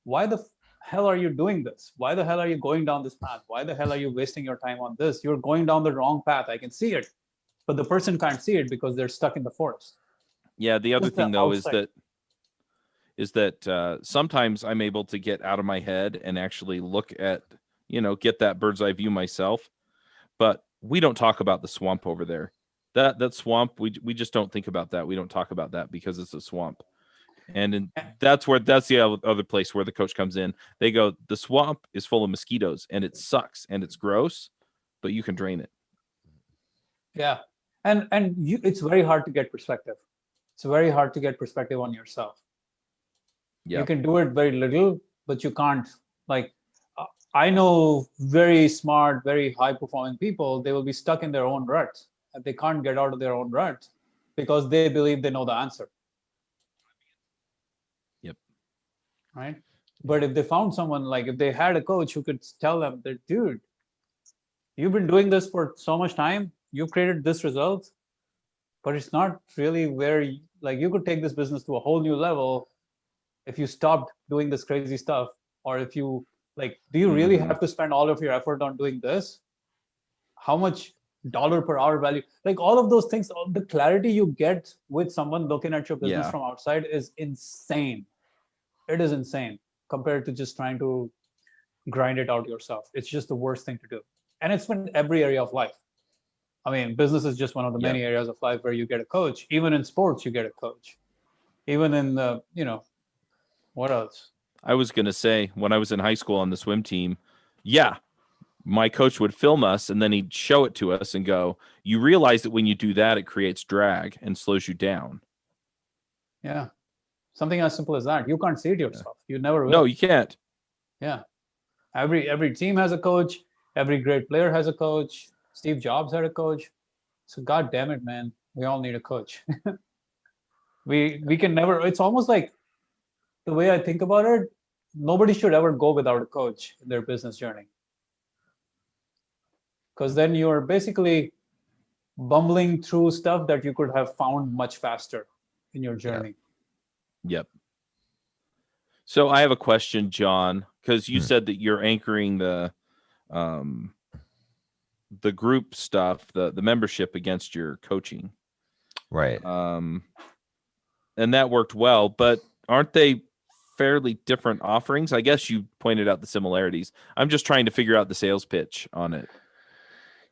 why the hell are you doing this? Why the hell are you going down this path? Why the hell are you wasting your time on this? You're going down the wrong path. I can see it. But the person can't see it because they're stuck in the forest. Yeah, the other thing though is that sometimes I'm able to get out of my head and actually look at, get that bird's eye view myself. But we don't talk about the swamp over there. That swamp, we just don't think about that. We don't talk about that because it's a swamp. And that's the other place where the coach comes in. They go, the swamp is full of mosquitoes and it sucks and it's gross, but you can drain it. Yeah. And it's very hard to get perspective. It's very hard to get perspective on yourself. You can do it very little, but you can't. Like, I know very smart, very high performing people, they will be stuck in their own ruts and they can't get out of their own ruts because they believe they know the answer. Yep. Right. But if they found someone, like if they had a coach who could tell them that, dude, you've been doing this for so much time, you've created this result, but it's not really where you could take this business to a whole new level if you stopped doing this crazy stuff. Or if you do you really have to spend all of your effort on doing this? How much dollar per hour value, all of those things, all the clarity you get with someone looking at your business from outside is insane. It is insane compared to just trying to grind it out yourself. It's just the worst thing to do. And it's in every area of life. I mean, business is just one of the many areas of life where you get a coach. Even in sports, you get a coach. Even in the, what else? I was going to say, when I was in high school on the swim team, my coach would film us and then he'd show it to us and go, you realize that when you do that, it creates drag and slows you down. Yeah. Something as simple as that. You can't see it yourself. You never will. No, you can't. Yeah. Every team has a coach. Every great player has a coach. Steve Jobs had a coach. So God damn it, man. We all need a coach. we can never, it's almost like the way I think about it, nobody should ever go without a coach in their business journey. Because then you're basically bumbling through stuff that you could have found much faster in your journey. Yep. So I have a question, John, because you said that you're anchoring the group stuff, the membership against your coaching. Right. And that worked well, but aren't they fairly different offerings? I guess you pointed out the similarities. I'm just trying to figure out the sales pitch on it.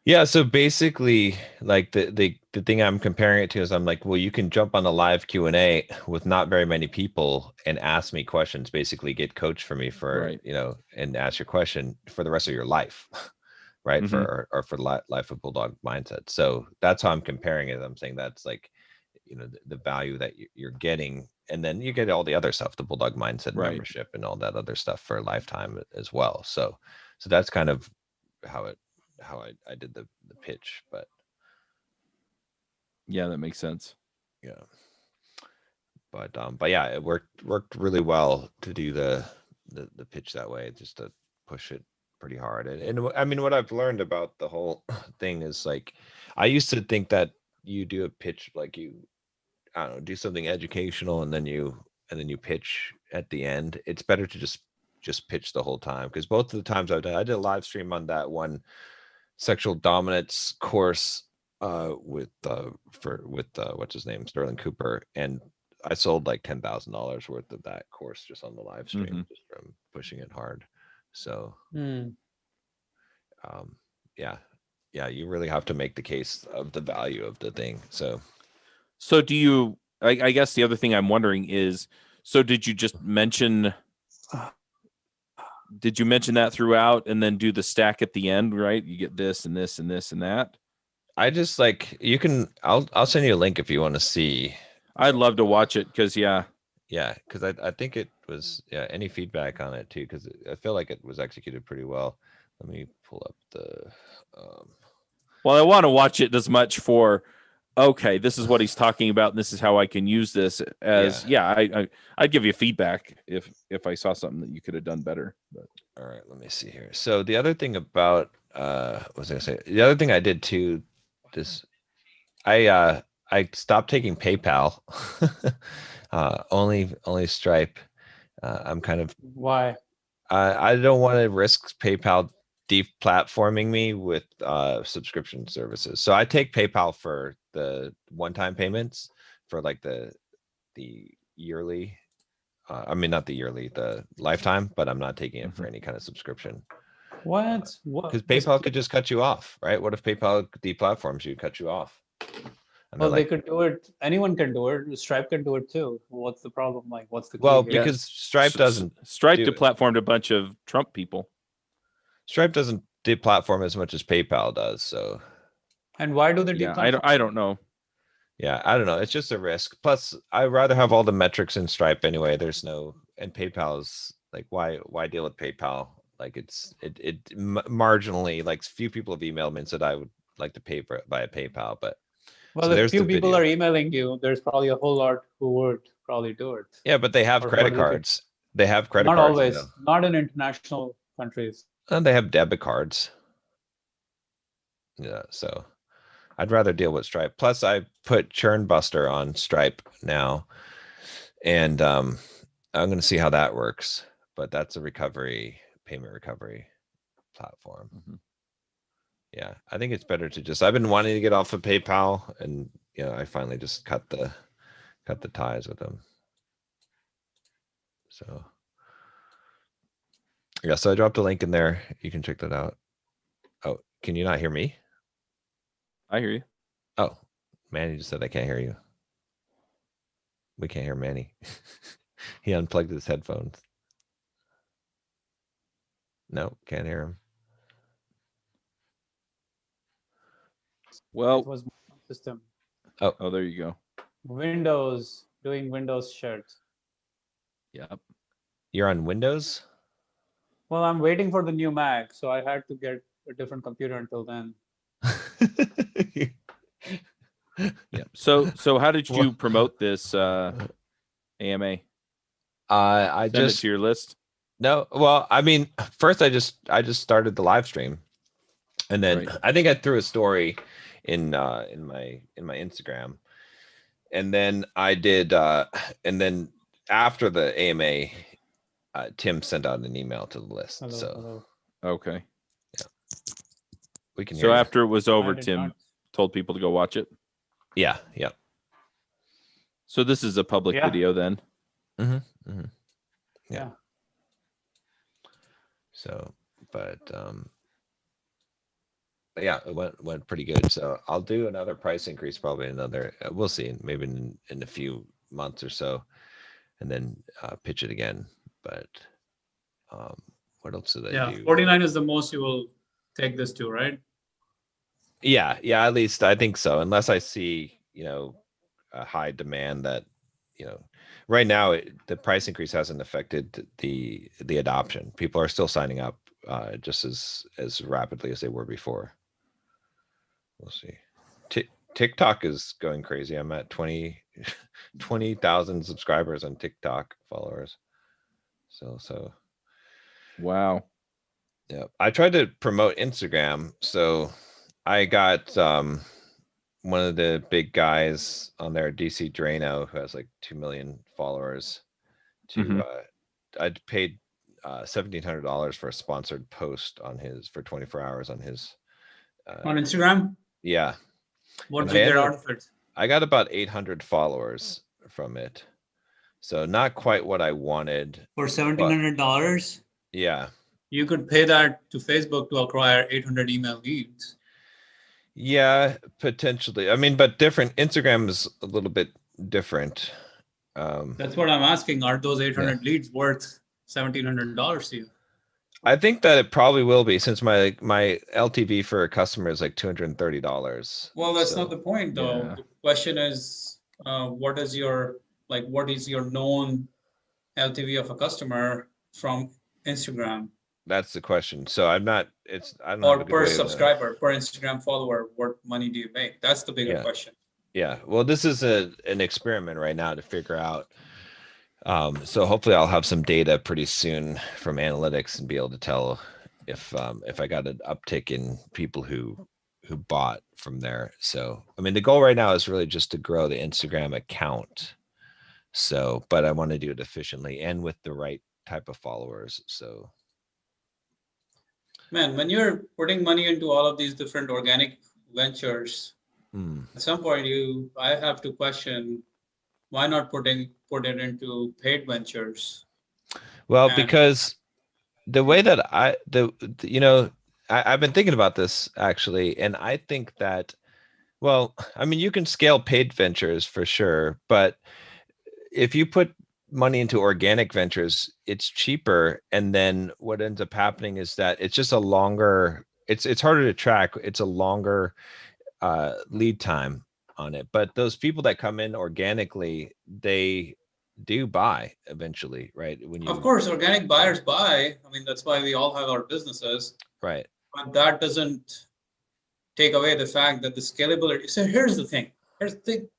Yeah, so basically, like the thing I'm comparing it to is I'm like, well, you can jump on a live Q&A with not very many people and ask me questions, basically get coached for me for, and ask your question for the rest of your life, right? Mm-hmm. For life of Bulldog Mindset. So that's how I'm comparing it. I'm saying that's like, the value that you're getting, and then you get all the other stuff, the Bulldog Mindset membership and all that other stuff for a lifetime as well. So that's kind of how I did the pitch, but yeah, that makes sense. Yeah, but yeah, it worked really well to do the pitch that way, just to push it pretty hard. And I mean, what I've learned about the whole thing is, like, I used to think that you do a pitch, like, I don't know, do something educational and then you pitch at the end. It's better to just pitch the whole time, because both of the times I did a live stream on that one sexual dominance course with what's his name, Sterling Cooper, and I sold like $10,000 worth of that course just on the live stream, just from pushing it hard. So yeah, you really have to make the case of the value of the thing. So do you, I guess the other thing I'm wondering is, so did you just mention that throughout and then do the stack at the end, right? You get this and this and this and that. I just, like, I'll send you a link if you want to see. I'd love to watch it, because because I think it was, any feedback on it too, because I feel like it was executed pretty well. Let me pull up the well, I want to watch it as much for, okay, this is what he's talking about, and this is how I can use this as I'd give you feedback if I saw something that you could have done better. But all right, let me see here. So the other thing about what was I gonna say? The other thing I did too, I stopped taking PayPal. Only Stripe. I'm kind of, why? I don't want to risk PayPal deplatforming me with subscription services. So I take PayPal for the one-time payments, for like the yearly. I mean, not the yearly, the lifetime, but I'm not taking it for any kind of subscription. What? Because PayPal could just cut you off, right? What if PayPal deplatforms you, cut you off? Well, they could do it. Anyone can do it. Stripe can do it too. What's the problem? Like, what's the well? Because Stripe doesn't. Stripe deplatformed a bunch of Trump people. Stripe doesn't deplatform as much as PayPal does. So. And why do they deplatform? I don't know. Yeah, I don't know. It's just a risk. Plus, I'd rather have all the metrics in Stripe anyway. There's no, and PayPal's like, why deal with PayPal? Like, it marginally, like, few people have emailed me and said I would like to pay via PayPal, but. Well, if few people are emailing you, there's probably a whole lot who would probably do it. Yeah, but they have credit cards. They have credit cards. Not always. Not in international countries. And they have debit cards. Yeah, so I'd rather deal with Stripe. Plus, I put Churn Buster on Stripe now, and I'm going to see how that works. But that's a payment recovery platform. Yeah, I think it's better to just. I've been wanting to get off of PayPal, and I finally just cut the ties with them. So yeah, so I dropped a link in there. You can check that out. Oh, Can you not hear me? I hear you. Oh, Manny just said I can't hear you. We can't hear Manny. He unplugged his headphones. No, can't hear him. Well, it was system. Oh, there you go. Windows, doing Windows shares. Yep. You're on Windows? Well, I'm waiting for the new Mac, so I had to get a different computer until then. Yeah. So how did you promote this AMA? I Send just it to your list. No, well, I mean, first I just started the live stream, and then Right. I think I threw a story in my Instagram, and then I did, and then after the AMA, Tim sent out an email to the list. Hello. Okay. Yeah, we can So hear after you. it was over, Tim told people to go watch it. Yeah. So this is a public video then. Yeah. So, but yeah, it went pretty good. So I'll do another price increase, probably another. We'll see, maybe in a few months or so, and then pitch it again. But what else did I do? 49 is the most you will take this to, right? Yeah, at least I think so. Unless I see, a high demand that, right now the price increase hasn't affected the adoption. People are still signing up just as rapidly as they were before. We'll see. TikTok is going crazy. I'm at 20,000 subscribers on TikTok followers. So. Wow. Yeah, I tried to promote Instagram, so I got one of the big guys on there, DC Drano, who has like 2 million followers. I'd paid $1,700 for a sponsored post on his for 24 hours on his on Instagram. Yeah. What did you get out of it? I got about 800 followers from it, so not quite what I wanted. For $1,700. Yeah. You could pay that to Facebook to acquire 800 email leads. Yeah, potentially. I mean, but different. Instagram is a little bit different. That's what I'm asking. Are those 800 leads worth $1,700 to you? I think that it probably will be, since my LTV for a customer is like $230. Well, that's not the point, though. Yeah. The question is, what is your known LTV of a customer from Instagram? That's the question. So I don't or per subscriber, per Instagram follower, what money do you make? That's the bigger question. Yeah. Well, this is an experiment right now to figure out. So hopefully I'll have some data pretty soon from analytics and be able to tell if I got an uptick in people who bought from there. So, I mean, the goal right now is really just to grow the Instagram account. So, but I want to do it efficiently and with the right type of followers. So, man, when you're putting money into all of these different organic ventures, at some point I have to question, why not put it into paid ventures? Well, because the way that I've been thinking about this actually, and I think that, well, I mean, you can scale paid ventures for sure, but if you put money into organic ventures, it's cheaper. And then what ends up happening is that it's just it's harder to track. It's a longer lead time on it. But those people that come in organically, they do buy eventually, right? Of course, organic buyers buy. I mean, that's why we all have our businesses. Right. But that doesn't take away the fact that the scalability. So here's the thing. This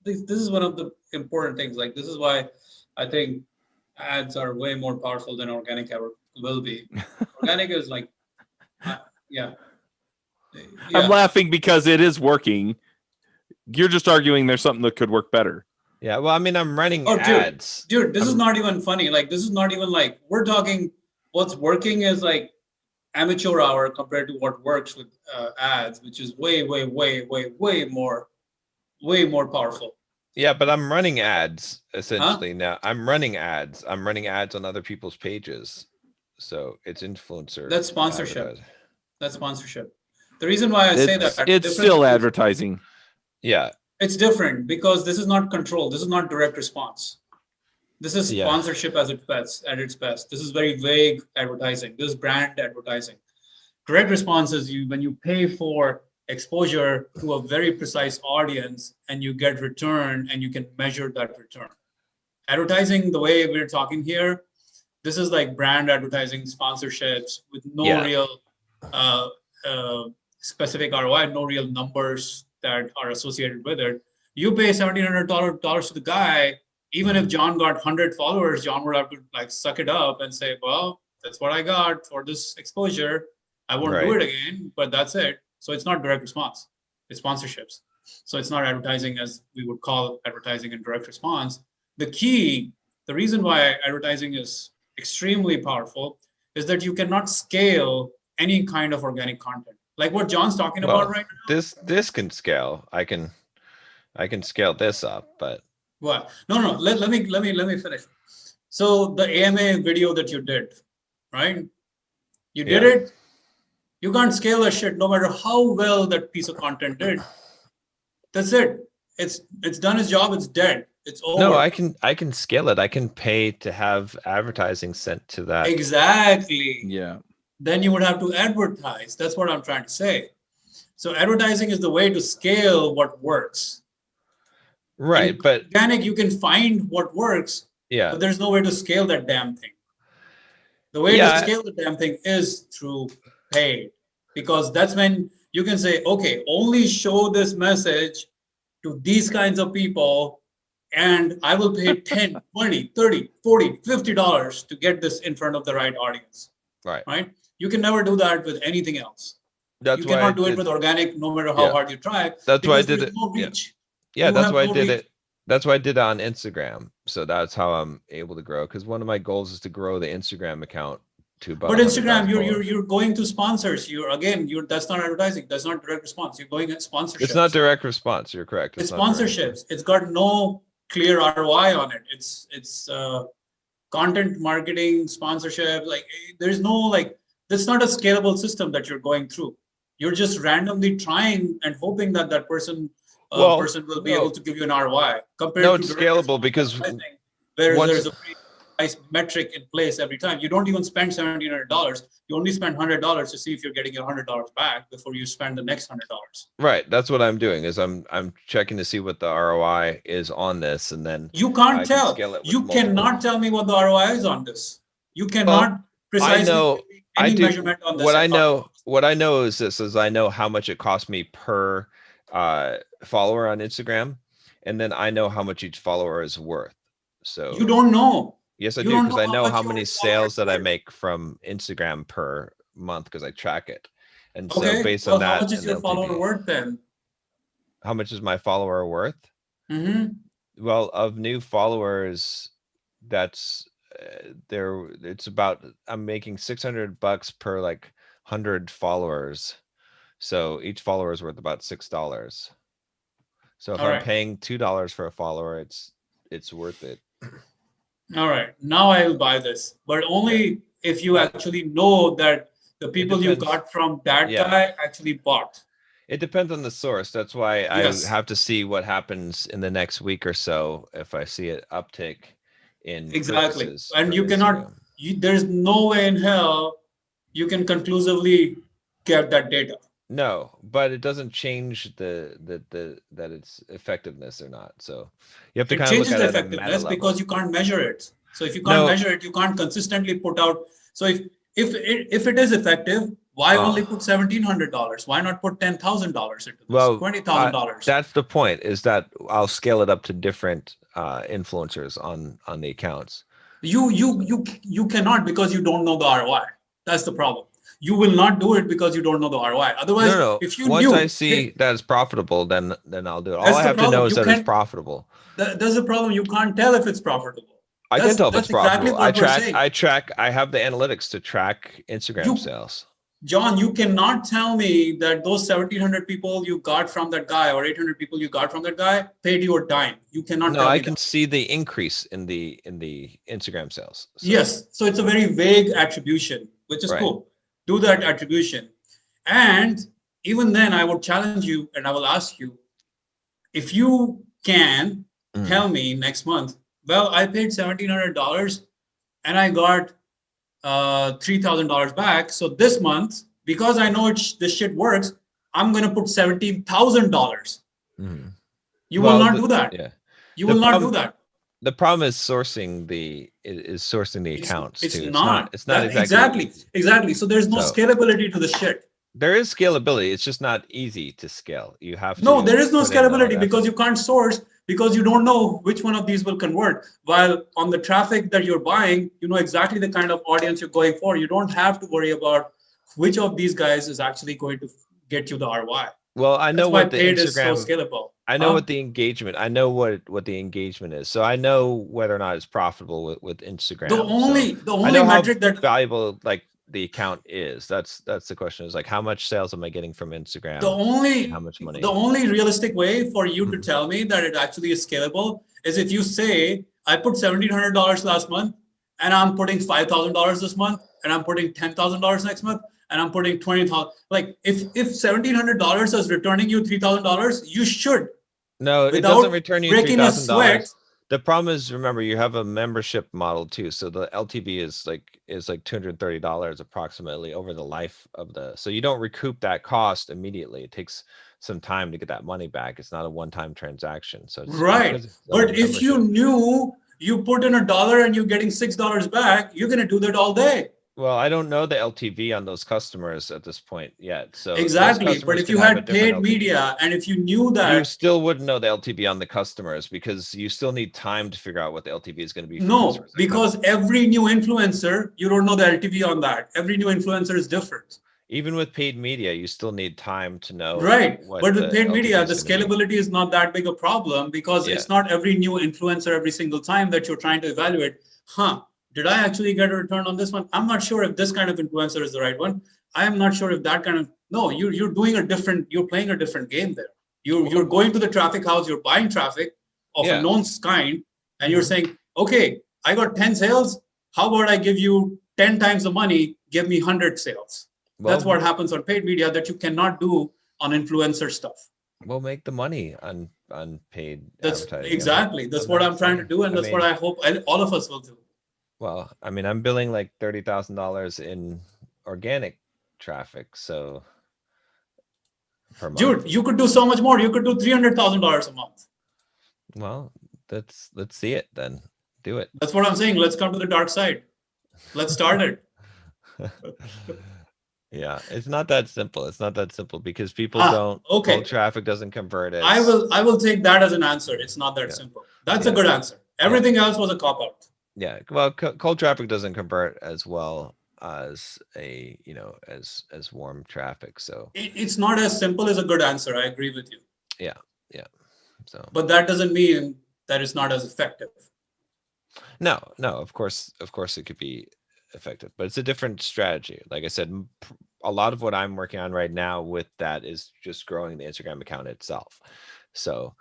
is one of the important things. Like, this is why I think ads are way more powerful than organic ever will be. Organic is like, yeah. I'm laughing because it is working. You're just arguing there's something that could work better. Yeah, well, I mean, I'm running ads. Dude, this is not even funny. Like, this is not even like, we're talking, what's working is like amateur hour compared to what works with ads, which is way more powerful. Yeah, but I'm running ads essentially now. I'm running ads on other people's pages. So it's influencer. That's sponsorship. The reason why I say that it's still advertising. Yeah. It's different because this is not control. This is not direct response. This is sponsorship at its best. This is very vague advertising. This is brand advertising. Direct response is when you pay for exposure to a very precise audience and you get return and you can measure that return. Advertising, the way we're talking here, this is like brand advertising, sponsorships with no real specific ROI, no real numbers that are associated with it. You pay $1,700 to the guy. Even if John got 100 followers, John would have to like suck it up and say, well, that's what I got for this exposure. I won't do it again, but that's it. So it's not direct response. It's sponsorships. So it's not advertising as we would call advertising in direct response. The reason why advertising is extremely powerful is that you cannot scale any kind of organic content. Like what John's talking about right now. This can scale. I can scale this up, but what? No. Let me finish. So the AMA video that you did, right? You did it. You can't scale that shit no matter how well that piece of content did. That's it. It's done its job. It's dead. It's over. No, I can scale it. I can pay to have advertising sent to that. Exactly. Yeah. Then you would have to advertise. That's what I'm trying to say. So advertising is the way to scale what works. Right, but organic, you can find what works. Yeah. But there's no way to scale that damn thing. The way to scale the damn thing is through paid, because that's when you can say, okay, only show this message to these kinds of people, and I will pay 10, 20, 30, 40, $50 to get this in front of the right audience. Right? You can never do that with anything else. You cannot do it with organic, no matter how hard you try. That's why I did it. No reach. Yeah, that's why I did it. That's why I did it on Instagram. So that's how I'm able to grow. Because one of my goals is to grow the Instagram account to about. But Instagram, you're going to sponsors. That's not advertising. That's not direct response. You're going at sponsorships. It's not direct response. You're correct. It's sponsorships. It's got no clear ROI on it. It's content marketing, sponsorship. Like there's no that's not a scalable system that you're going through. You're just randomly trying and hoping that person will be able to give you an ROI. It's scalable because there's a pretty nice metric in place every time. You don't even spend $1,700. You only spend $100 to see if you're getting your $100 back before you spend the next $100. Right. That's what I'm doing. Is I'm checking to see what the ROI is on this, and then you can't tell. You cannot tell me what the ROI is on this. You cannot precisely any measurement on this. What I know is this: I know how much it costs me per follower on Instagram, and then I know how much each follower is worth. So you don't know. Yes, I do, because I know how many sales that I make from Instagram per month because I track it. And so based on that, how much is your follower worth then? How much is my follower worth? Mm-hmm. Well, of new followers, that's it's about, I'm making $600 per 100 followers. So each follower is worth about $6. So if I'm paying $2 for a follower, it's worth it. All right, now I will buy this, but only if you actually know that the people you got from that guy actually bought. It depends on the source. That's why I have to see what happens in the next week or so if I see an uptick in purchases. And you cannot. There's no way in hell you can conclusively get that data. No, but it doesn't change that it's effectiveness or not. So you have to kind of look at it. It changes the effectiveness because you can't measure it. So if you can't measure it, you can't consistently put out. So if it is effective, why only put $1,700? Why not put $10,000 into this? Well, $20,000. That's the point. Is that I'll scale it up to different influencers on the accounts. You cannot, because you don't know the ROI. That's the problem. You will not do it because you don't know the ROI. Otherwise, if you once I see that it's profitable, then I'll do it. All I have to know is that it's profitable. That's the problem. You can't tell if it's profitable. I can tell if it's profitable. I track. I have the analytics to track Instagram sales. John, you cannot tell me that those 1,700 people you got from that guy or 800 people you got from that guy paid you a dime. You cannot. No, I can see the increase in the Instagram sales. So. Yes, so it's a very vague attribution, which is cool. Do that attribution. And even then I would challenge you and I will ask you, if you can tell me next month, well, I paid $1,700 and I got $3,000 back. So this month, because I know this shit works, I'm going to put $17,000. You will not do that. Yeah. You will not do that. The problem is sourcing the accounts it's too. Not. It's not Exactly. So there's no scalability to the shit. There is scalability. It's just not easy to scale. You have to. No, there is no scalability because you can't source, because you don't know which one of these will convert. While on the traffic that you're buying, you know exactly the kind of audience you're going for. You don't have to worry about which of these guys is actually going to get you the ROI. Well, I know what the paid Instagram is so scalable. I know what the engagement. I know what the engagement is. So I know whether or not it's profitable with Instagram. The only metric that valuable like the account is. That's the question. Is like how much sales am I getting from Instagram? How much money? The only realistic way for you to tell me that it actually is scalable is if you say, I put $1,700 last month and I'm putting $5,000 this month and I'm putting $10,000 next month and I'm putting $20,000. Like if $1,700 is returning you $3,000, you should. No, it doesn't return you $3,000. The problem is, remember, you have a membership model too. So the LTV is like $230 approximately over the life of so you don't recoup that cost immediately. It takes some time to get that money back. It's not a one-time transaction. So it's right. But if you knew you put in $1 and you're getting $6 back, you're going to do that all day. Well, I don't know the LTV on those customers at this point yet. So exactly. But if you had paid media and if you knew that, you still wouldn't know the LTV on the customers because you still need time to figure out what the LTV is going to be. No, because every new influencer, you don't know the LTV on that. Every new influencer is different. Even with paid media, you still need time to know. Right. But with paid media, the scalability is not that big a problem because it's not every new influencer every single time that you're trying to evaluate. Did I actually get a return on this one? I'm not sure if this kind of influencer is the right one. I am not sure if that kind of, no, you're playing a different game there. You're going to the traffic house, you're buying traffic of a known kind, and you're saying, okay, I got 10 sales. How about I give you 10 times the money, give me 100 sales. Well, that's what happens on paid media that you cannot do on influencer stuff. We'll make the money on paid advertising. Exactly. That's what I'm trying to do. And that's what I hope all of us will do. Well, I mean, I'm billing like $30,000 in organic traffic, so per month. Dude, you could do so much more. You could do $300,000 a month. Well, let's see it then. Do it. That's what I'm saying. Let's come to the dark side. Let's start it. Yeah, it's not that simple. It's not that simple because people don't. Okay. Cold traffic doesn't convert as. I will take that as an answer. It's not that simple. That's a good answer. Everything else was a cop out. Yeah, well, cold traffic doesn't convert as well as as warm traffic. So it's not as simple as a good answer. I agree with you. Yeah. So. But that doesn't mean that it's not as effective. No. Of course, it could be effective, but it's a different strategy. Like I said, a lot of what I'm working on right now with that is just growing the Instagram account itself. So.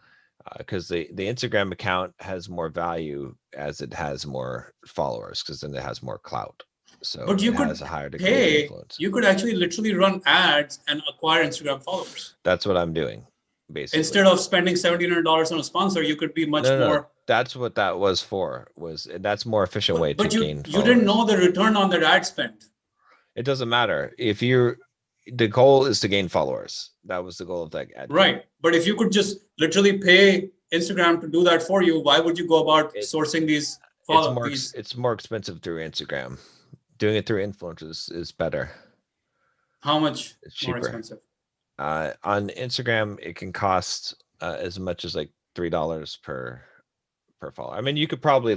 Because the Instagram account has more value as it has more followers, because then it has more clout. So but you it could has a higher degree of influence. You could actually literally run ads and acquire Instagram followers. That's what I'm doing, basically. Instead of spending $1,700 on a sponsor, you could be much more. That's what that was for. That's more efficient way to gain followers. You didn't know the return on that ad spend. It doesn't matter if the goal is to gain followers. That was the goal of that ad. Right. But if you could just literally pay Instagram to do that for you, why would you go about sourcing these followers? It's more expensive through Instagram. Doing it through influencers is better. How much more expensive? On Instagram, it can cost as much as like $3 per follower. I mean, you could probably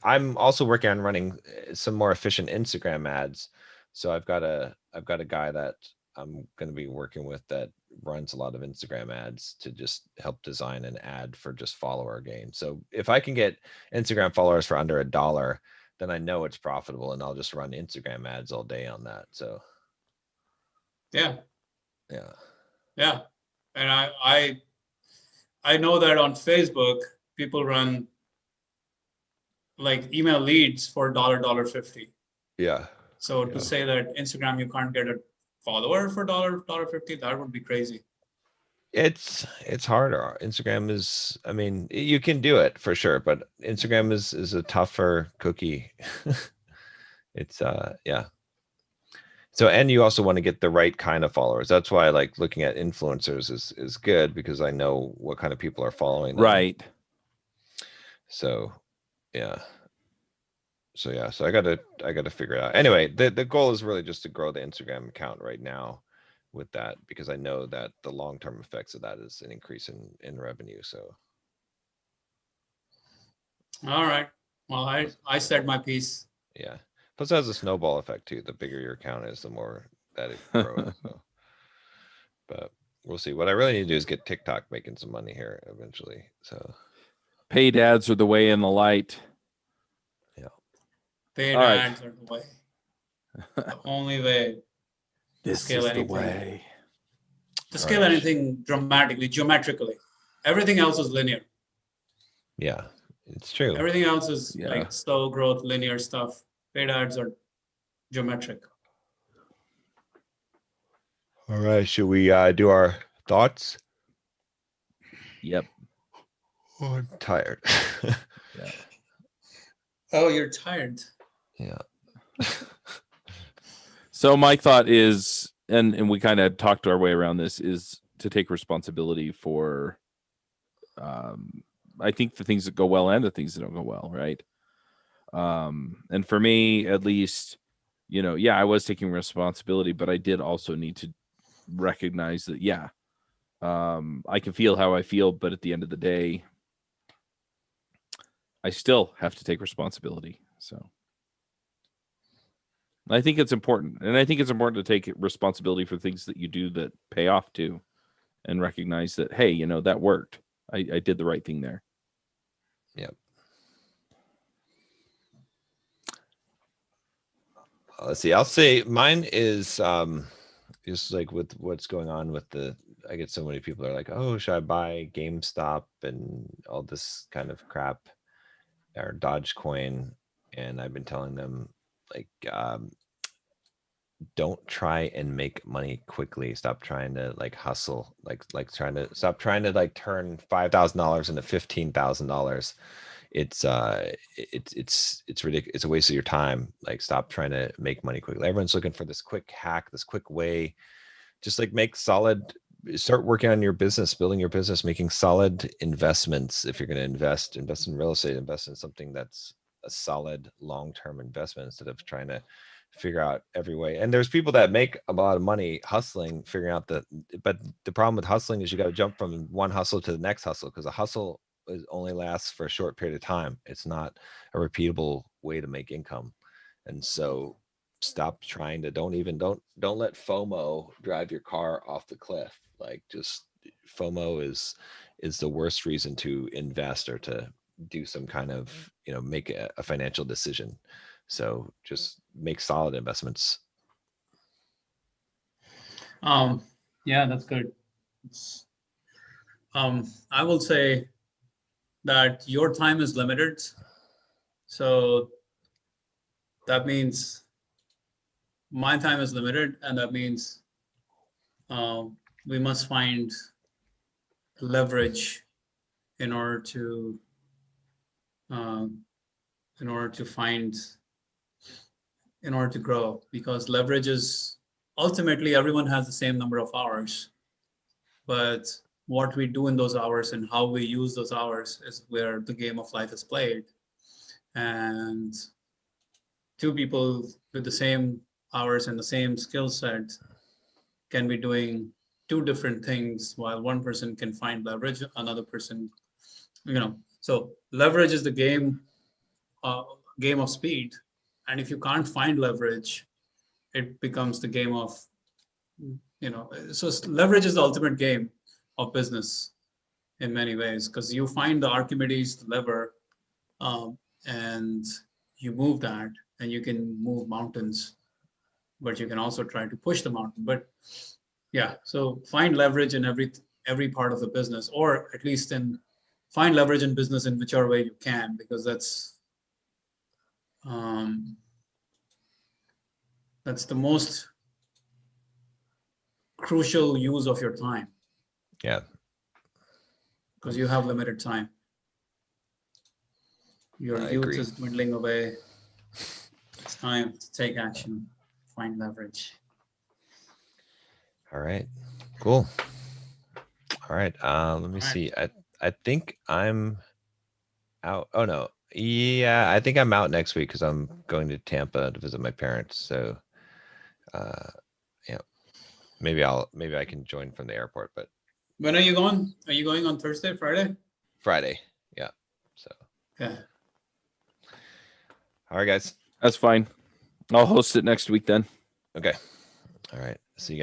I'm also working on running some more efficient Instagram ads. So I've got a guy that I'm going to be working with that runs a lot of Instagram ads to just help design an ad for just follower gain. So if I can get Instagram followers for under $1, then I know it's profitable and I'll just run Instagram ads all day on that. So yeah. And I know that on Facebook, people run like email leads for $1.50. Yeah. So to say that Instagram, you can't get follower for $1.50, that would be crazy. It's harder. Instagram is, I mean, you can do it for sure, but Instagram is a tougher cookie. It's yeah. So, and you also want to get the right kind of followers. That's why I like looking at influencers is good, because I know what kind of people are following them. Right. So, yeah. So yeah, so I gotta figure it out. Anyway, the goal is really just to grow the Instagram account right now with that, because I know that the long-term effects of that is an increase in revenue. So All right. Well, I said my piece. yeah. Plus it has a snowball effect too. The bigger your account is, the more that it grows. So. But we'll see. What I really need to do is get TikTok making some money here eventually. So paid ads are the way in the light. Yeah. Paid ads are the way. The only way to scale anything. The way. To scale anything dramatically, geometrically. Everything else is linear. Yeah, it's true. Everything else is like slow growth, linear stuff. Paid ads are geometric. All right, should we do our thoughts? Yep. Oh, I'm tired. Yeah. Oh, you're tired. Yeah. So my thought is, and we kind of talked our way around this, is to take responsibility for I think the things that go well and the things that don't go well, right? And for me, at least, you know, yeah, I was taking responsibility, but I did also need to recognize that, yeah, I can feel how I feel, but at the end of the day, I still have to take responsibility. So I think it's important. And I think it's important to take responsibility for things that you do that pay off too, and recognize that, hey, you know, that worked. I did the right thing there. Yep. Let's see. I'll say mine is just like with what's going on with I get so many people are like, oh, should I buy GameStop and all this kind of crap, or Dogecoin? And I've been telling them, like, don't try and make money quickly. Stop trying to like hustle, stop trying to like turn $5,000 into $15,000. It's ridiculous. It's a waste of your time. Like, stop trying to make money quickly. Everyone's looking for this quick hack, this quick way. Just like start working on your business, building your business, making solid investments. If you're going to invest in real estate, invest in something that's a solid long-term investment, instead of trying to figure out every way. And there's people that make a lot of money hustling, figuring out but the problem with hustling is you got to jump from one hustle to the next hustle, because a hustle only lasts for a short period of time. It's not a repeatable way to make income. And so stop trying to, don't let FOMO drive your car off the cliff. Like, just FOMO is the worst reason to invest or to do some kind of, make a financial decision. So just make solid investments. Yeah, that's good. I will say that your time is limited. So that means my time is limited, and that means we must find leverage in order to grow, because leverage is ultimately, everyone has the same number of hours, but what we do in those hours and how we use those hours is where the game of life is played. And two people with the same hours and the same skill set can be doing two different things, while one person can find leverage, another person, so leverage is the game of speed. And if you can't find leverage, it becomes the game of, so leverage is the ultimate game of business in many ways, because you find the Archimedes lever, and you move that, and you can move mountains, but you can also try to push the mountain. But yeah, so find leverage in every part of the business, or at least find leverage in business in whichever way you can, because that's the most crucial use of your time. Yeah. Because you have limited time. Your youth is dwindling away. It's time to take action, find leverage. All right. Cool. All right. Let me see. I think I'm out. Oh no. Yeah, I think I'm out next week because I'm going to Tampa to visit my parents. So yeah. Maybe I can join from the airport, but when are you going? Are you going on Thursday, Friday? Friday. Yeah. So okay. All right, guys. That's fine. I'll host it next week then. Okay. All right.